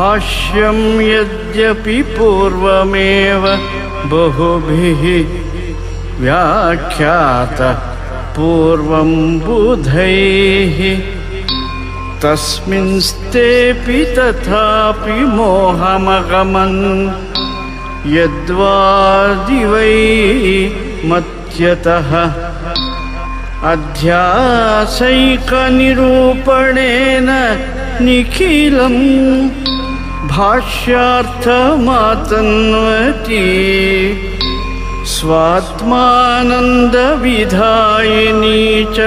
भाष्यं यद्यपि पूर्वमेव बहुभिः व्याख्यातः पूर्वं बुधैः तस्मिंस्तेऽपि तथापि मोहमगमन् यद्वादिवै मत्यतः अध्यासैकनिरूपणेन निखिलं भाष्यार्थमातन्वति स्वात्मानन्दविधायिनी च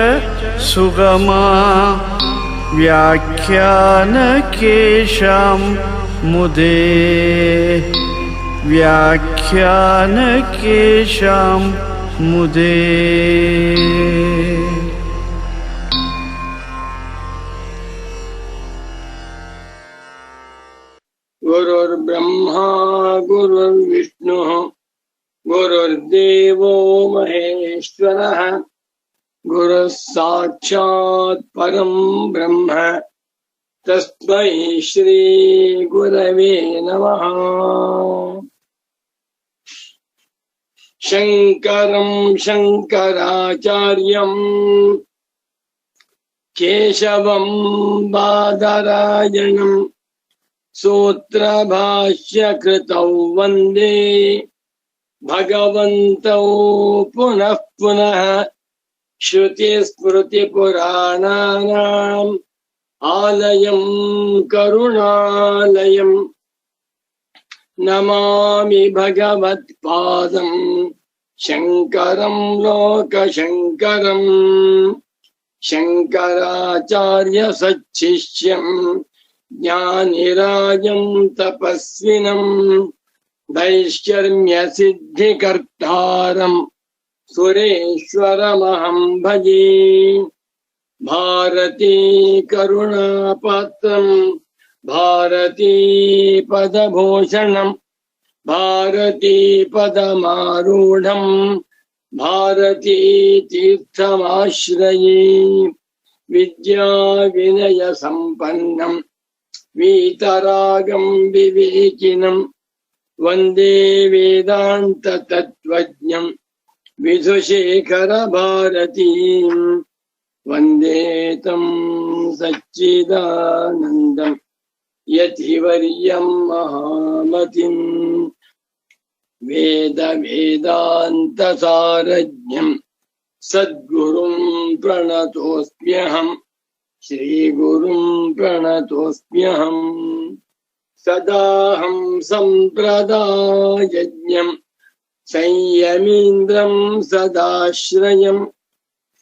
सुगमा व्याख्यानकेशां मुदे व्याख्यानकेशां मुदे। गुरुर्ब्रह्मा गुरुर्विष्णुः गुरुर्देवो महेश्वरः गुरुः साक्षात् परं ब्रह्म तस्मै श्री गुरवे नमः। शंकरं शंकराचार्यं केशवं बादरायणं सूत्रभाष्यकृतौ वन्दे भगवन्तौ पुनः पुनः श्रुतिस्मृतिपुराणानाम् आलयं करुणालयं नमामि भगवत्पादं शंकरं लोकशंकरं शंकराचार्य सच्छिष्यं ज्ञानिराजं तपस्विनं दैश्चर्य सिद्धिकर्तारं सुरेश्वरमहं भजे। भारती करुणापात्रं भारती पदभूषणं भारती पदमारूढं भारती तीर्थमाश्रये विद्या विनय संपन्नं वीतरागं विवेकिनं वन्दे वेदांत तत्त्वज्ञं विधुशेखर भारतीं वन्दे तं सच्चिदानन्दं यतिवर्यं महामतिं वेद वेदांत सारज्ञं सद्गुरुं प्रणतोऽस्म्यहं श्रीगुरुं प्रणतोऽस्म्यहं। सदाहं सम्प्रदायज्ञं संयमीन्द्रं सदाश्रयं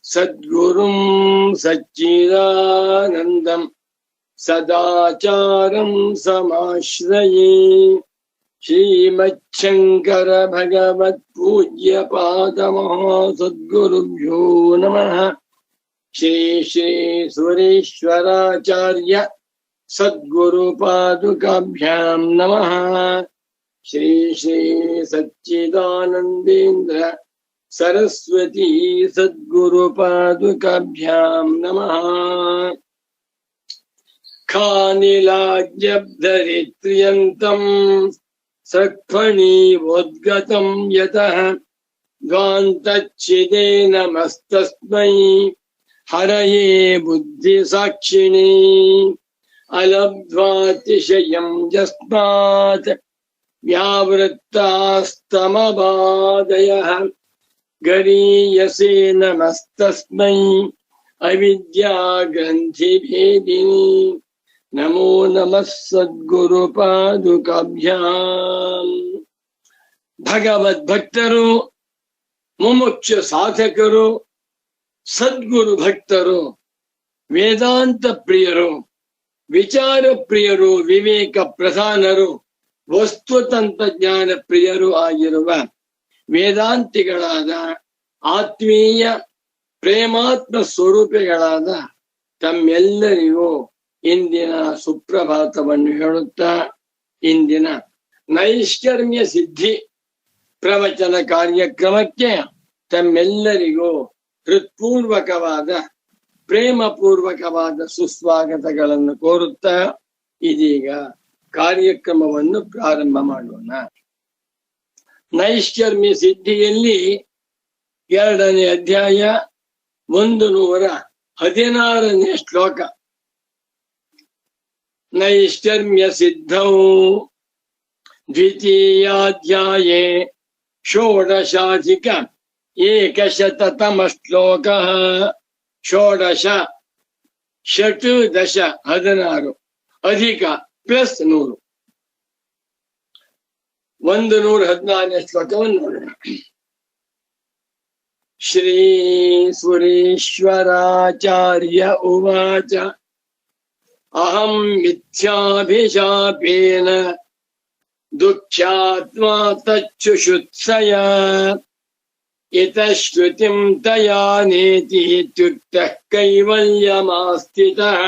सद्गुरुं सच्चिदानन्दं सदाचारं समाश्रये। श्रीमच्छंकर भगवत् पूज्य पादमहासद्गुरुभ्यो नमः। श्री श्री सुरेश्वराचार्य सद्गुरुपादुकाभ्यां नमः। श्री श्री सच्चिदानंदेन्द्र सरस्वती सद्गुरुपादुकाभ्यां नमः। खानिलाज्यब्धरित्र्यन्तं सत्फणीवोद्गतं यतः गान्तच्छिदे नमस्तस्मै हरये बुद्धिसाक्षिणे अलब्ध्वातिशयं यस्मात् व्यावृत्तास्तमबाधयः गरीयसे नमस्तस्मै अविद्याग्रन्थिभेदिनी नमो नमः सद्गुरुपादुकाभ्याम्। भगवद्भक्तರು ಮುಮುಕ್ಷ ಸಾಧಕರು ಸದ್ಗುರು ಭಕ್ತರು ವೇದಾಂತ ಪ್ರಿಯರು ವಿಚಾರ ಪ್ರಿಯರು ವಿವೇಕ ಪ್ರಧಾನರು ವಸ್ತು ತಂತ್ರಜ್ಞಾನ ಪ್ರಿಯರು ಆಗಿರುವ ವೇದಾಂತಿಗಳಾದ ಆತ್ಮೀಯ ಪ್ರೇಮಾತ್ಮ ಸ್ವರೂಪಿಗಳಾದ ತಮ್ಮೆಲ್ಲರಿಗೂ ಇಂದಿನ ಸುಪ್ರಭಾತವನ್ನು ಹೇಳುತ್ತಾ ಇಂದಿನ ನೈಷ್ಕರ್ಮ್ಯ ಸಿದ್ಧಿ ಪ್ರವಚನ ಕಾರ್ಯಕ್ರಮಕ್ಕೆ ತಮ್ಮೆಲ್ಲರಿಗೂ ಹೃತ್ಪೂರ್ವಕವಾದ ಪ್ರೇಮಪೂರ್ವಕವಾದ ಸುಸ್ವಾಗತಗಳನ್ನು ಕೋರುತ್ತಾ ಇದೀಗ ಕಾರ್ಯಕ್ರಮವನ್ನು ಪ್ರಾರಂಭ ಮಾಡೋಣ. ನೈಷ್ಕರ್ಮ್ಯ ಸಿದ್ಧಿಯಲ್ಲಿ 2ನೇ ಅಧ್ಯಾಯ 116ನೇ ಶ್ಲೋಕ. ನೈಷ್ಕರ್ಮ್ಯ ಸಿದ್ಧೌ ದ್ವಿತೀಯಾಧ್ಯಾಯೇ ಷೋಡಶಾಧಿಕ 100ತಮ ಶ್ಲೋಕ. ಷೋಡಶ ಷಟ್ ದಶ 16 ಅಧಿಕ ಪ್ಲಸ್ 100 114ನೇ ಶ್ಲೋಕವನ್ನು ನೋಡೋಣ. ಶ್ರೀ ಸುರೇಶ್ವರಾಚಾರ್ಯ ಉವಾಚ ಅಹಂ ಮಿಥ್ಯಾಭಿಶಾಪೇನ ದುಃಖ್ಯಾತ್ಮಾ ತಚ್ಚುಷುತ್ಸಯ ಇತಃ ಶ್ರುತಿಂ ತಯಾ ನೇತಿ ಇತ್ಯುಕ್ತಃ ಕೈವಲ್ಯಮಾಸ್ಥಿತಃ.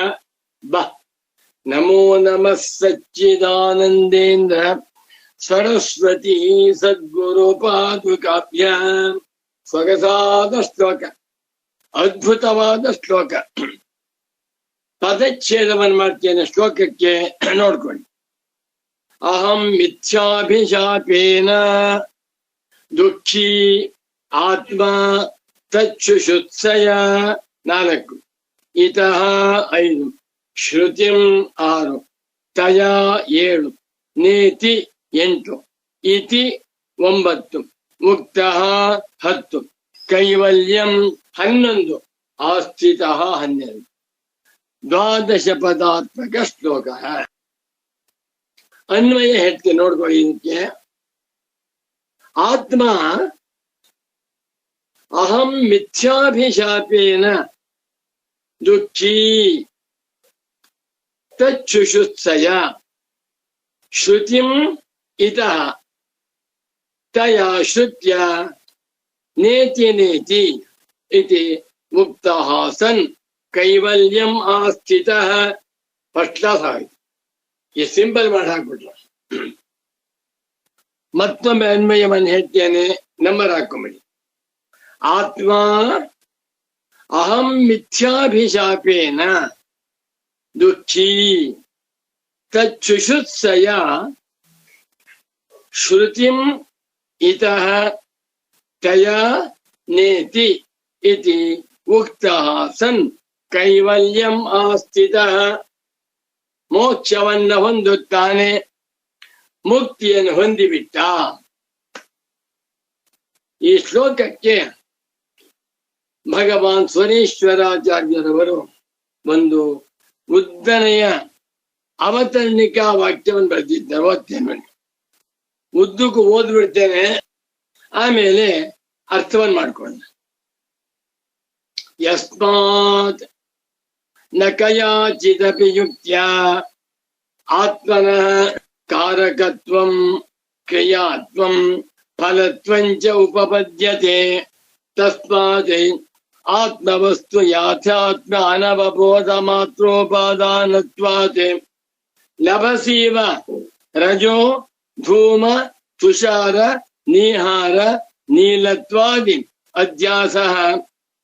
ನಮೋ ನಮಃ ಸಚ್ಚಿದಾನಂದೇಂದ್ರ ಸರಸ್ವತಿ ಸದ್ಗುರು ಪಾದುಕಾಭ್ಯ. ಸೊಗಸಾದ ಶ್ಲೋಕ, ಅದ್ಭುತವಾದ ಶ್ಲೋಕ. ಪದಚ್ಛೇದವನ್ನು ಮಾಡ್ತೇನೆ ಶ್ಲೋಕಕ್ಕೆ, ನೋಡ್ಕೊಳ್ಳಿ. ಅಹಂ ಮಿಥ್ಯಾಭಿಶಾಪೇನ ದುಃಖಿ ಆತ್ಮ ತಚ್ಚುಷುತ್ಸಯ 4 ಇತಃ 5 ಶ್ರುತಿಂ 6 ತಯಾ 7 ನೇತಿ 8 ಇತಿ 9 ಮುಕ್ತಃ 10 ಕೈವಲ್ಯಂ 11 ಆಸ್ಥಿತಃ 12. 12 ಪದಾತ್ಮಕ ಶ್ಲೋಕ. ಅನ್ವಯ ಹೇಳ್ತೀನಿ ನೋಡ್ಕೊಳ್ಳಿ. ಇದಕ್ಕೆ ಆತ್ಮ ಅಹಂ ಮಿಥ್ಯಾಭಿಶಾಪೇನ ದುಃಖಿ ತಚ್ಚುಷುತ್ಸಯ ಶ್ರುತಿಂ ಇತಃ ತಯಾ ಶ್ರುತ್ಯ ನೇತಿ ನೇತಿ ಇತಿ ಮುಕ್ತಃ ಸನ್ ಕೈವಲ್ಯಂ ಆಸ್ಥಿತಃ. ಫಸ್ಟ್ ಕ್ಲಾಸ್ ಆಯ್ತು. ಈ ಸಿಂಪಲ್ ಮಾಡಿ ಹಾಕ್ಬಿಟ್ಲ. ಮತ್ತೊಮ್ಮೆ ಅನ್ವಯವನ್ನು ಹೇಳ್ತೇನೆ, ನಂಬರ್ ಹಾಕೊಂಬಿಡಿ. ಆತ್ಮ ಅಹಂ ಮಿಥ್ಯಾಭಿಶಾಪೇನ ದುಃಖಿ ತಚ್ಚುಷುತ್ಸಯ ಶ್ರುತಿಂ ಇತಃ ತಯಾ ನೇತಿ ಇತಿ ಉಕ್ತಃ ಸನ್ ಕೈವಲ್ಯಂ ಆಸ್ಥಿತಃ. ಮೋಕ್ಷವನ್ನ ಹೊಂದುತ್ತಾನೆ, ಮುಕ್ತಿಯನ್ನು ಹೊಂದಿಬಿಟ್ಟ. ಈ ಶ್ಲೋಕಕ್ಕೆ ಭಗವಾನ್ ಸ್ವರೇಶ್ವರಾಚಾರ್ಯರವರು ಒಂದು ಉದ್ದನೆಯ ಅವತರಣಿಕಾ ವಾಕ್ಯವನ್ನು ಬರೆದಿದ್ದಾರೆ. ಓದ್ತೇನೆ, ಉದ್ದಕ್ಕೂ ಓದ್ಬಿಡ್ತೇನೆ, ಆಮೇಲೆ ಅರ್ಥವನ್ನು ಮಾಡ್ಕೊಂಡ. ಯಸ್ಮಾತ್ ನ ಕಯಾಚಿದಪಿ ಯುಕ್ತ್ಯ ಆತ್ಮನಃ ಕಾರಕತ್ವಂ ಕ್ರಿಯಾತ್ವಂ ಫಲತ್ವಂಚ ಉಪಪದ್ಯತೆ. ತಸ್ಮಾತ್ ಆತ್ಮವಸ್ತು ಯಾಥಾತ್ಮ ಅನವಬೋಧ ಮಾತ್ರೋಪಾದಾನತ್ವಾತ್ ಲಭಸೀವ ರಜೋ ಧೂಮ ತುಷಾರ ನೀಹಾರ ನೀಲತ್ವಾದಿ ಅಧ್ಯಾಸಃ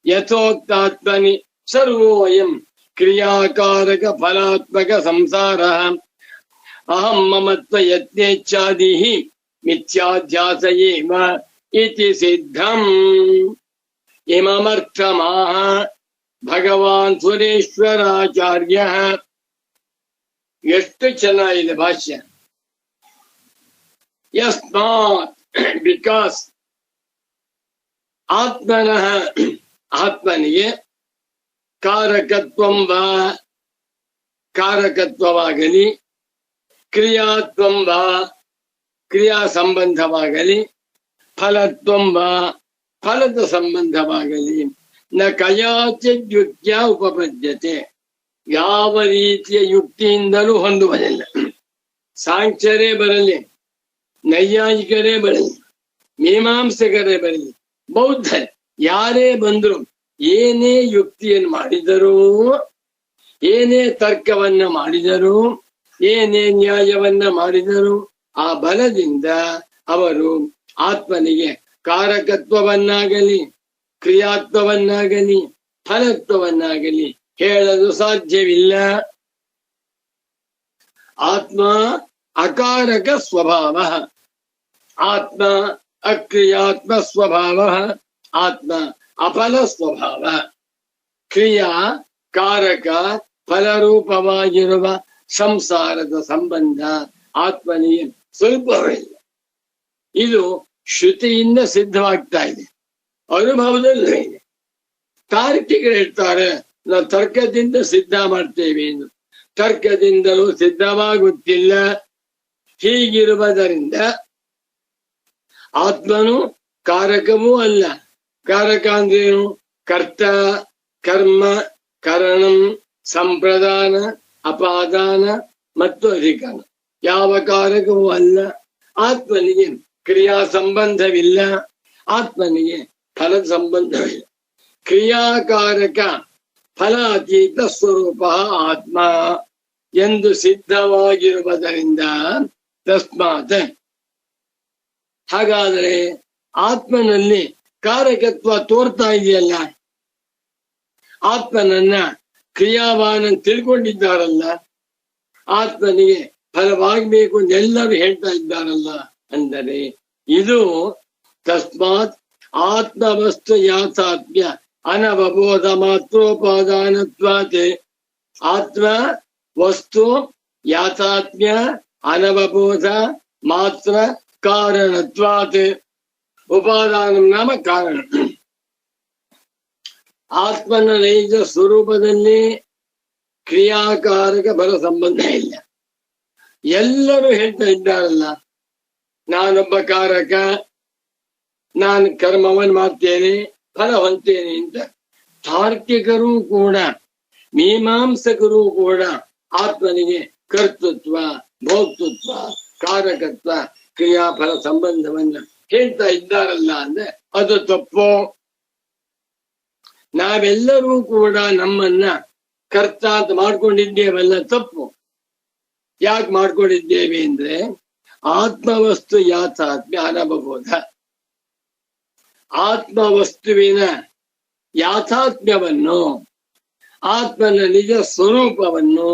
ಯಥೋಕ್ತಾತ್ಮನಿ ಸರ್ವೋಯಂ ಕ್ರಿಯಾಕಾರಕ ಫಲಾತ್ಮಕ ಸಂಸಾರ. ಅಹಂ ಮಮತ್ವ ಯತ್ನೇಚ್ಛಾದಿಃ ಮಿಥ್ಯಾಧ್ಯಾಸ ಏವ ಇತಿ ಸಿದ್ಧಂ. ಇಮಮರ್ಥಮಾಹ ಭಗವಾನ್ ಸುರೇಶ್ವರಾಚಾರ್ಯ. ಎಷ್ಟು ಚೆನ್ನಾಗಿದೆ ಭಾಷ್ಯ. ಯಸ್ಮಾತ್ ಬಿಕಾಸ್ ಆತ್ಮನಃ ಆತ್ಮನಿಗೆ ಕಾರಕತ್ವಂ ವಾ ಕಾರಕತ್ವವಾಗಲಿ, ಕ್ರಿಯಾತ್ವಂ ವಾ ಕ್ರಿಯಾ ಸಂಬಂಧವಾಗಲಿ, ಫಲತ್ವಂ ವಾ ಫಲದ ಸಂಬಂಧವಾಗಲಿ, ನ ಕಯಾಚಿದ್ ಯುಕ್ತ್ಯ ಉಪಪದ್ಯತೆ. ಯಾವ ರೀತಿಯ ಯುಕ್ತಿಯಿಂದಲೂ ಹೊಂದುವುದಿಲ್ಲ. ಸಾಂಖ್ಯರೇ ಬರಲಿ, ನೈಯಾಯಿಕರೇ ಬರಲಿ, ಮೀಮಾಂಸಕರೇ ಬರಲಿ, ಬೌದ್ಧರೇ ಯಾರೇ ಬಂದ್ರು, ಏನೇ ಯುಕ್ತಿಯನ್ನು ಮಾಡಿದರೂ, ಏನೇ ತರ್ಕವನ್ನ ಮಾಡಿದರು, ಏನೇ ನ್ಯಾಯವನ್ನ ಮಾಡಿದರು, ಆ ಬಲದಿಂದ ಅವರು ಆತ್ಮನಿಗೆ ಕಾರಕತ್ವವನ್ನಾಗಲಿ, ಕ್ರಿಯಾತ್ವವನ್ನಾಗಲಿ, ಫಲತ್ವವನ್ನಾಗಲಿ ಹೇಳಲು ಸಾಧ್ಯವಿಲ್ಲ. ಆತ್ಮ ಅಕಾರಕ ಸ್ವಭಾವ, ಆತ್ಮ ಅಕ್ರಿಯಾತ್ಮ ಸ್ವಭಾವ, ಆತ್ಮ ಅಫಲ ಸ್ವಭಾವ. ಕ್ರಿಯಾ ಕಾರಕ ಫಲರೂಪವಾಗಿರುವ ಸಂಸಾರದ ಸಂಬಂಧ ಆತ್ಮನಿಗೆ ಸ್ವಲ್ಪವಿಲ್ಲ. ಇದು ಶ್ರುತಿಯಿಂದ ಸಿದ್ಧವಾಗ್ತಾ ಇದೆ, ಅನುಭವದಲ್ಲೂ ಇದೆ. ತಾರ್ಕಿಕರು ಹೇಳ್ತಾರೆ ನಾವು ತರ್ಕದಿಂದ ಸಿದ್ಧ ಮಾಡ್ತೇವೆ ಎಂದು. ತರ್ಕದಿಂದಲೂ ಸಿದ್ಧವಾಗುತ್ತಿಲ್ಲ. ಹೀಗಿರುವುದರಿಂದ ಆತ್ಮನು ಕಾರಕವೂ ಅಲ್ಲ. ಕಾರಕ ಅಂದ್ರೇನು? ಕರ್ತ, ಕರ್ಮ, ಕರಣಂ, ಸಂಪ್ರದಾನ, ಅಪಾದಾನ ಮತ್ತು ಅಧಿಕರಣ. ಯಾವ ಕಾರಕವೂ ಅಲ್ಲ. ಆತ್ಮನಿಗೆ ಕ್ರಿಯಾ ಸಂಬಂಧವಿಲ್ಲ, ಆತ್ಮನಿಗೆ ಫಲದ ಸಂಬಂಧವಿಲ್ಲ. ಕ್ರಿಯಾಕಾರಕ ಫಲಾತೀತ ಸ್ವರೂಪ ಆತ್ಮ ಎಂದು ಸಿದ್ಧವಾಗಿರುವುದರಿಂದ ತಸ್ಮಾತ್, ಹಾಗಾದರೆ ಆತ್ಮನಲ್ಲಿ ಕಾರಕತ್ವ ತೋರ್ತಾ ಇದೆಯಲ್ಲ, ಆತ್ಮನನ್ನ ಕ್ರಿಯಾವಾನ ತಿಳ್ಕೊಂಡಿದ್ದಾರಲ್ಲ, ಆತ್ಮನಿಗೆ ಫಲವಾಗಬೇಕು ಅಂತ ಎಲ್ಲರೂ ಹೇಳ್ತಾ ಇದ್ದಾರಲ್ಲ, ಅಂದರೆ ಇದು ತಸ್ಮಾತ್ ಆತ್ಮವಸ್ತು ಯಾಥಾತ್ಮ್ಯ ಅನವಬೋಧ ಮಾತ್ರೋಪಾದಾನತ್ವಾತ್. ಆತ್ಮ ವಸ್ತು ಯಾಥಾತ್ಮ್ಯ ಅನವಬೋಧ ಮಾತ್ರ ಕಾರಣತ್ವಾತ್. ಉಪಾದಾನ ನಾಮ ಕಾರಣ. ಆತ್ಮನ ನೈಜ ಸ್ವರೂಪದಲ್ಲಿ ಕ್ರಿಯಾಕಾರಕ ಬರ ಸಂಬಂಧ ಇಲ್ಲ. ಎಲ್ಲರೂ ಹೇಳ್ತಾ ಇದ್ದಾರಲ್ಲ, ನಾನೊಬ್ಬ ಕಾರಕ, ನಾನು ಕರ್ಮವನ್ನು ಮಾಡ್ತೇನೆ, ಫಲ ಹೊಂತೇನೆ ಅಂತ. ತಾರ್ಕಿಕರು ಕೂಡ ಮೀಮಾಂಸಕರು ಕೂಡ ಆತ್ಮನಿಗೆ ಕರ್ತೃತ್ವ, ಭೋಕ್ತೃತ್ವ, ಕಾರಕತ್ವ, ಕ್ರಿಯಾಫಲ ಸಂಬಂಧವನ್ನ ಹೇಳ್ತಾ ಇದ್ದಾರಲ್ಲ ಅಂದ್ರೆ ಅದು ತಪ್ಪು. ನಾವೆಲ್ಲರೂ ಕೂಡ ನಮ್ಮನ್ನ ಕರ್ತ ಅಂತ ಮಾಡ್ಕೊಂಡಿದ್ದೇವಲ್ಲ, ತಪ್ಪು. ಯಾಕೆ ಮಾಡ್ಕೊಂಡಿದ್ದೇವೆ ಅಂದ್ರೆ ಆತ್ಮವಸ್ತು ಯಾಥಾತ್ಮ್ಯ ಅನವಬೋಧ. ಆತ್ಮವಸ್ತುವಿನ ಯಾಥಾತ್ಮ್ಯವನ್ನು, ಆತ್ಮನ ನಿಜ ಸ್ವರೂಪವನ್ನು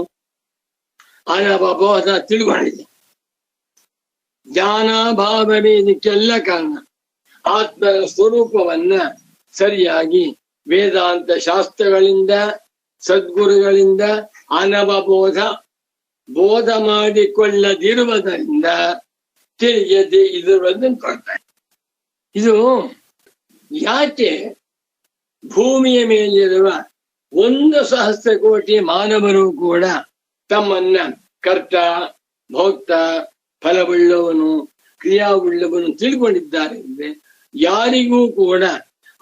ಅನವಬೋಧ ತಿಳ್ಕೊಂಡಿದೆ. ಜ್ಞಾನಾಭಾವವೇ ಇದಕ್ಕೆಲ್ಲ ಕಾರಣ. ಆತ್ಮನ ಸ್ವರೂಪವನ್ನ ಸರಿಯಾಗಿ ವೇದಾಂತ ಶಾಸ್ತ್ರಗಳಿಂದ, ಸದ್ಗುರುಗಳಿಂದ ಅನವಬೋಧ ಬೋಧ ಮಾಡಿಕೊಳ್ಳದಿರುವುದರಿಂದ ತಿಳಿಯದೆ ಇರುವುದನ್ನು ಕೊಡ್ತಾರೆ. ಇದು ಯಾಕೆ ಭೂಮಿಯ ಮೇಲಿರುವ 1,000,000 ಕೋಟಿ ಮಾನವರು ಕೂಡ ತಮ್ಮನ್ನ ಕರ್ತ, ಭೋಕ್ತ, ಫಲವುಳ್ಳವನು, ಕ್ರಿಯಾವುಳ್ಳವನು ತಿಳ್ಕೊಂಡಿದ್ದಾರೆ ಅಂದ್ರೆ ಯಾರಿಗೂ ಕೂಡ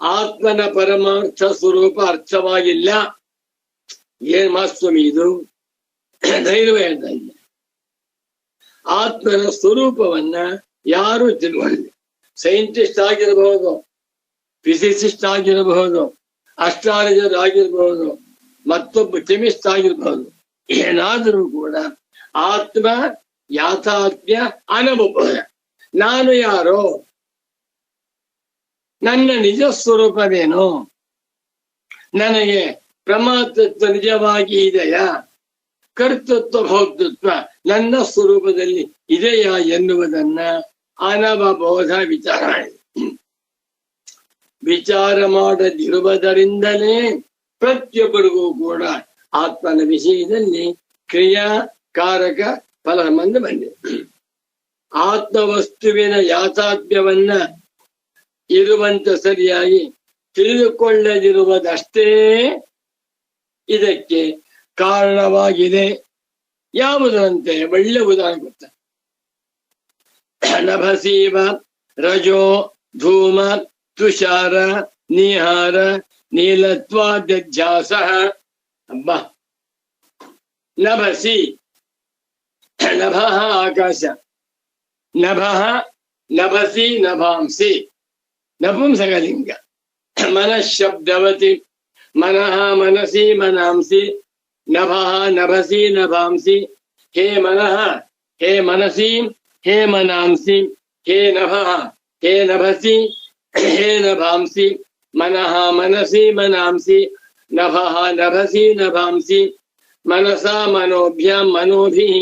ಆತ್ಮನ ಪರಮಾರ್ಥ ಸ್ವರೂಪ ಅರ್ಥವಾಗಿಲ್ಲ. ಏನ್ ಮಾಸ್ವಾಮಿ ಇದು? ಧೈರ್ಯ ಹೇಳ್ತಾ ಇಲ್ಲ. ಆತ್ಮನ ಸ್ವರೂಪವನ್ನ ಯಾರು ತಿಳ್ಕೊಳ್ಳಿ. ಸೈಂಟಿಸ್ಟ್ ಆಗಿರಬಹುದು, ಫಿಸಿಸಿಸ್ಟ್ ಆಗಿರಬಹುದು, ಅಸ್ಟ್ರಾಲಜರ್ ಆಗಿರಬಹುದು, ಮತ್ತೊಬ್ಬ ಕೆಮಿಸ್ಟ್ ಆಗಿರಬಹುದು. ಏನಾದರೂ ಕೂಡ ಆತ್ಮ ಯಾಥಾತ್ಮ್ಯ ಅನವಬೋಧ. ನಾನು ಯಾರೋ, ನನ್ನ ನಿಜ ಸ್ವರೂಪವೇನು, ನನಗೆ ಪ್ರಮಾತೃತ್ವ ನಿಜವಾಗಿ ಇದೆಯಾ, ಕರ್ತೃತ್ವ ಭೋಕ್ತೃತ್ವ ನನ್ನ ಸ್ವರೂಪದಲ್ಲಿ ಇದೆಯಾ ಎನ್ನುವುದನ್ನ ಅನವಬೋಧ ವಿಚಾರ ಮಾಡದಿರುವುದರಿಂದಲೇ ಪ್ರತಿಯೊಬ್ಬರಿಗೂ ಕೂಡ ಆತ್ಮನ ವಿಷಯದಲ್ಲಿ ಕ್ರಿಯಾ ಕಾರಕ ಫಲ ಸಂಬಂಧ ಬಂದಿದೆ. ಆತ್ಮವಸ್ತುವಿನ ಯಾಥಾತ್ಮ್ಯವನ್ನ ಇರುವಂತ ಸರಿಯಾಗಿ ತಿಳಿದುಕೊಳ್ಳದಿರುವುದಷ್ಟೇ ಇದಕ್ಕೆ ಕಾರಣವಾಗಿದೆ. ಯಾವುದಂತೆ ಒಳ್ಳೆ ಉದಾಹರಣೆ ಗೊತ್ತ. ನಭಸೀವ ರಜೋ ಧೂಮ ತುಷಾರ ನಿಹಾರ ನೀಲತ್ವಾದ್ಯಾಸ. ಅಬ್ಬ, ನಭಸಿ, ನಭ ಆಕಾಶ, ನಭ ನಭಸಿ ನಭಾಂಸಿ ನಪುಂಸಕಲಿಂಗ. ಮನಃಶಬ್ದವತಿ, ಮನಃ ಮನಸಿ ಮನಾಂಸಿ, ನಭಃ ನಭಸಿ ನಭಾಂಸಿ. ಹೇ ಮನಃ, ಹೇ ಮನಸಿ, ಹೇ ಮನಾಂಸಿ, ಹೇ ನಭಃ, ಹೇ ನಭಸಿ, ಹೇ ನಭಾಂಸಿ. ಮನಃ ಮನಸಿ ಮನಾಂಸಿ, ನಭಃ ನಭಸಿ ನಭಾಂಸಿ. ಮನಸಾ ಮನೋಭ್ಯಾಂ ಮನೋಭಿಃ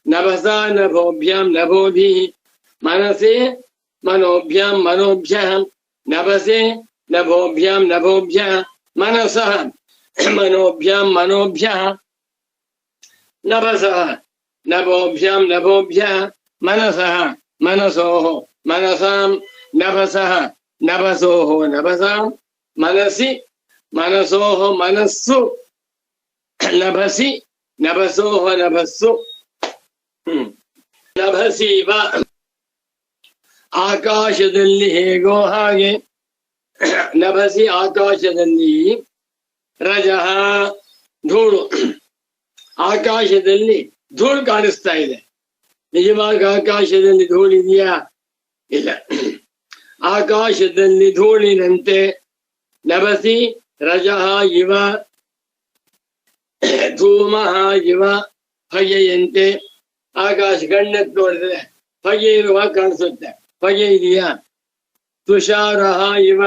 ನಭಸಾ ನಭೋಭ್ಯಾಂ ನಭೋಭಿಃ ಮನಸೆ ಮನೋಭ್ಯಾಂ ಮನೋಭ್ಯಃ ನಭಸೆ ನಭೋಭ್ಯಾಂ ನಭೋಭ್ಯಃ ಮನಸಃ ಮನೋಭ್ಯಾಂ ಮನೋಭ್ಯಃ ನಭಸಃ ನಭೋಭ್ಯಾಂ ನಭೋಭ್ಯಃ ಮನಸಃ ಮನಸೋಃ ಮನಸಾಂ ನಭಸಃ ನಭಸೋಃ ನಭಸಾಂ ಮನಸಿ ಮನಸೋಃ ಮನಸ್ಸು ನಭಸಿ ನಭಸೋಃ ನಭಸ್ಸು ನಭಸೀವ ಆಕಾಶದಲ್ಲಿ ಹೇಗೋ ಹಾಗೆ ನಭಸಿ ಆಕಾಶದಲ್ಲಿ ರಜಃ ಧೂಳು ಆಕಾಶದಲ್ಲಿ ಧೂಳು ಕಾಣಿಸ್ತಾ ಇದೆ. ನಿಜವಾಗಿ ಆಕಾಶದಲ್ಲಿ ಧೂಳಿದೆಯಾ? ಇಲ್ಲ. ಆಕಾಶದಲ್ಲಿ ಧೂಳಿನಂತೆ ನಭಸಿ ರಜಃ ಇವ ಧೂಮಃ ಇವ ಹೊಗೆಯಂತೆ ಆಕಾಶ ಕಣ್ಣೆತ್ತು ನೋಡಿದ್ರೆ ಹೊಗೆ ಇರುವ ಕಾಣಿಸುತ್ತೆ. ಹೊಗೆ ಇದೆಯಾ? ತುಷಾರ ಇವ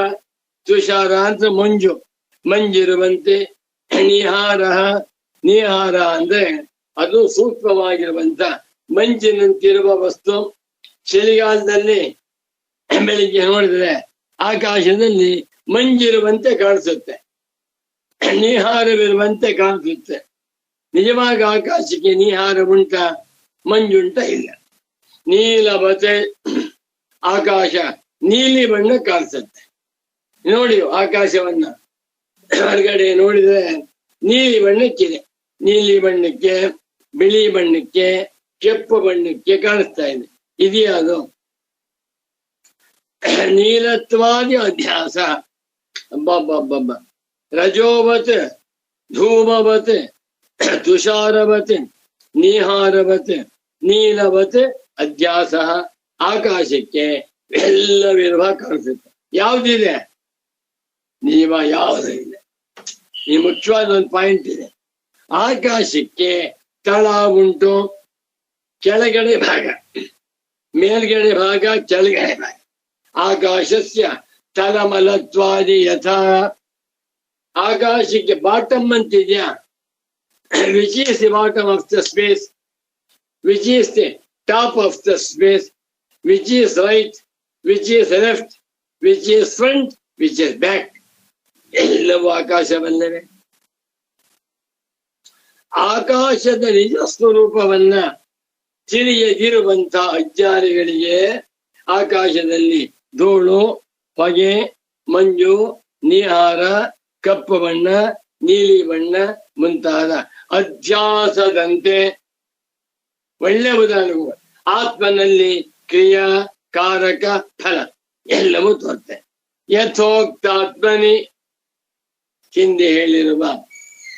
ತುಷಾರ ಅಂತ ಮಂಜು ಮಂಜಿರುವಂತೆ ನಿಹಾರ ನಿಹಾರ ಅಂದ್ರೆ ಅದು ಸೂಕ್ಷ್ಮವಾಗಿರುವಂತ ಮಂಜಿನಂತಿರುವ ವಸ್ತು. ಚಳಿಗಾಲದಲ್ಲಿ ಬೆಳಿಗ್ಗೆ ನೋಡಿದ್ರೆ ಆಕಾಶದಲ್ಲಿ ಮಂಜಿರುವಂತೆ ಕಾಣಿಸುತ್ತೆ, ನಿಹಾರವಿರುವಂತೆ ಕಾಣಿಸುತ್ತೆ. ನಿಜವಾಗಿ ಆಕಾಶಕ್ಕೆ ನಿಹಾರ ಉಂಟ, ಮಂಜುಂಟ ಇಲ್ಲ. ನೀಲವತೆ ಆಕಾಶ ನೀಲಿ ಬಣ್ಣ ಕಾಣಿಸುತ್ತೆ. ನೋಡಿ ಆಕಾಶವನ್ನ ಹೊರಗಡೆ ನೋಡಿದ್ರೆ ನೀಲಿ ಬಣ್ಣಕ್ಕಿದೆ. ನೀಲಿ ಬಣ್ಣಕ್ಕೆ, ಬಿಳಿ ಬಣ್ಣಕ್ಕೆ, ಕೆಂಪು ಬಣ್ಣಕ್ಕೆ ಕಾಣಿಸ್ತಾ ಇದೆ. ಇದೆಯಾ ಅದು? ನೀಲತ್ವಾದಿ ಅಧ್ಯಾಸ. ಅಬ್ಬಬ್ಬಬ್ಬ. ರಜೋವತ್ ಧೂಮವತ್ ತುಷಾರವತ್ ನಿಹಾರವತ್ ನೀಲವತ್ ಅಧ್ಯಾಸ. ಆಕಾಶಕ್ಕೆ ಎಲ್ಲವಿರುವ ಕಾಣಿಸುತ್ತೆ. ಯಾವ್ದಿದೆ? ನೀವ ಯಾವುದು ಇದೆ? ಈ ಮುಖ್ಯವಾದ ಒಂದು ಪಾಯಿಂಟ್ ಇದೆ. ಆಕಾಶಕ್ಕೆ ತಳ ಉಂಟು, ಕೆಳಗಡೆ ಭಾಗ, ಮೇಲ್ಗಡೆ ಭಾಗ, ಕೆಳಗಡೆ ಭಾಗ. ಆಕಾಶಸ್ಯ ತಲಮಲತ್ವಾದಿ ಯಥಾ. ಆಕಾಶಕ್ಕೆ ಬಾಟಮ್ ಅಂತಿದ್ಯಾ? Which is the bottom of the space? Which is the top of the space? Which is right? Which is left? Which is front? Which is back? ಎಲ್ಲವೂ ಆಕಾಶವಲ್ಲವೇ? ಆಕಾಶದ ನಿಜ ಸ್ವರೂಪವನ್ನ ತಿಳಿಯದಿರುವಂತ ಅಜ್ಞಾನಿಗಳಿಗೆ ಆಕಾಶದಲ್ಲಿ ಧೂಳು, ಹೊಗೆ, ಮಂಜು, ನಿಹಾರ, ಕಪ್ಪು ಬಣ್ಣ, ನೀಲಿ ಬಣ್ಣ ಮುಂತಾದ ಅಧ್ಯಾಸದಂತೆ. ಒಳ್ಳೆ ಉದಾಹರಣೆಗಳು. ಆತ್ಮನಲ್ಲಿ ಕ್ರಿಯಾ ಕಾರಕ ಫಲ ಎಲ್ಲವೂ ತೋರುತ್ತೆ. ಯಥೋಕ್ತಾತ್ಮನಿ ಹಿಂದೆ ಹೇಳಿರುವ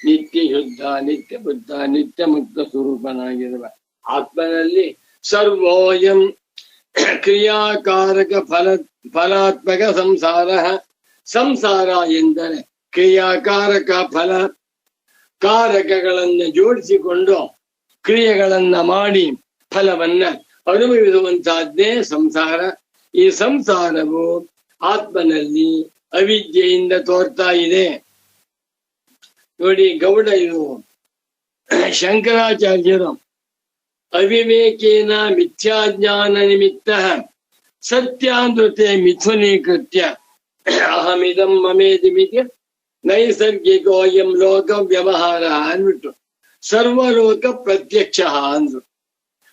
ನಿತ್ಯ ಶುದ್ಧ, ನಿತ್ಯ ಬುದ್ಧ, ನಿತ್ಯ ಮುಕ್ತ ಸ್ವರೂಪನಾಗಿರುವ ಆತ್ಮನಲ್ಲಿ ಸರ್ವೋಯಂ ಕ್ರಿಯಾಕಾರಕ ಫಲಾತ್ಮಕ ಸಂಸಾರ. ಸಂಸಾರ ಎಂದರೆ ಕ್ರಿಯಾಕಾರಕ ಫಲ. ಕಾರಕಗಳನ್ನು ಜೋಡಿಸಿಕೊಂಡು ಕ್ರಿಯೆಗಳನ್ನ ಮಾಡಿ ಫಲವನ್ನ ಅನುಭವಿಸುವಂತಹದ್ದೇ ಸಂಸಾರ. ಈ ಸಂಸಾರವು ಆತ್ಮನಲ್ಲಿ ಅವಿದ್ಯೆಯಿಂದ ತೋರ್ತಾ ಇದೆ. ನೋಡಿ, ಗೌಡ ಇದು ಶಂಕರಾಚಾರ್ಯರು ಅವಿವೇಕೇನ ಮಿಥ್ಯಾಜ್ಞಾನ ನಿಮಿತ್ತ ಸತ್ಯಾನೃತೆ ಮಿಥುನೀಕೃತ್ಯ ಅಹಮಿದಂ ಮಮೇದಿ ಮಿತಿ ನೈಸರ್ಗಿಕೋಯಂ ಲೋಕ ವ್ಯವಹಾರ ಅಂದ್ಬಿಟ್ಟು ಸರ್ವಲೋಕ ಪ್ರತ್ಯಕ್ಷ ಅಂದ್ರು.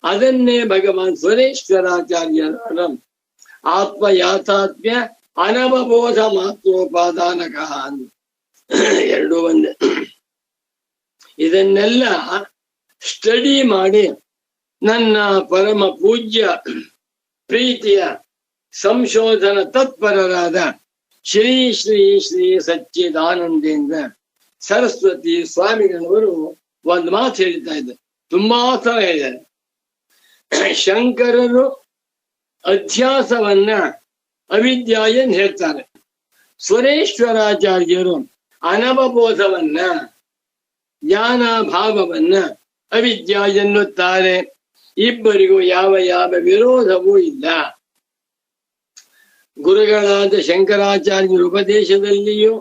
ಅದನ್ನೇ ಭಗವಾನ್ ಸ್ವರೇಶ್ವರಾಚಾರ್ಯರ ಆತ್ಮ ಯಾಥಾತ್ಮ್ಯ ಅನವಬೋಧ ಮಾತ್ರೋಪಾದಾನಕ ಅಂದ್ರು. ಎರಡೂ ಒಂದೇ. ಇದನ್ನೆಲ್ಲ ಸ್ಟಡಿ ಮಾಡಿ ನನ್ನ ಪರಮ ಪೂಜ್ಯ ಪ್ರೀತಿಯ ಸಂಶೋಧನ ತತ್ಪರರಾದ ಶ್ರೀ ಶ್ರೀ ಶ್ರೀ ಸಚ್ಚಿದಾನಂದೇಂದ್ರ ಸರಸ್ವತಿ ಸ್ವಾಮಿಗಳವರು ಒಂದು ಮಾತು ಹೇಳ್ತಾ ಇದ್ದಾರೆ. ತುಂಬಾ ಸಲ ಹೇಳಿದ್ದಾರೆ. ಶಂಕರರು ಅಧ್ಯಾಸವನ್ನ ಅವಿದ್ಯಾ ಎಂದು ಹೇಳ್ತಾರೆ. ಸ್ವರೇಶ್ವರಾಚಾರ್ಯರು ಅನವಬೋಧವನ್ನ, ಜ್ಞಾನ ಭಾವವನ್ನ ಅವಿದ್ಯಾ ಎನ್ನುತ್ತಾರೆ. ಇಬ್ಬರಿಗೂ ಯಾವ ಯಾವ ವಿರೋಧವೂ ಇಲ್ಲ. ಗುರುಗಳಾದ ಶಂಕರಾಚಾರ್ಯರ ಉಪದೇಶದಲ್ಲಿಯೂ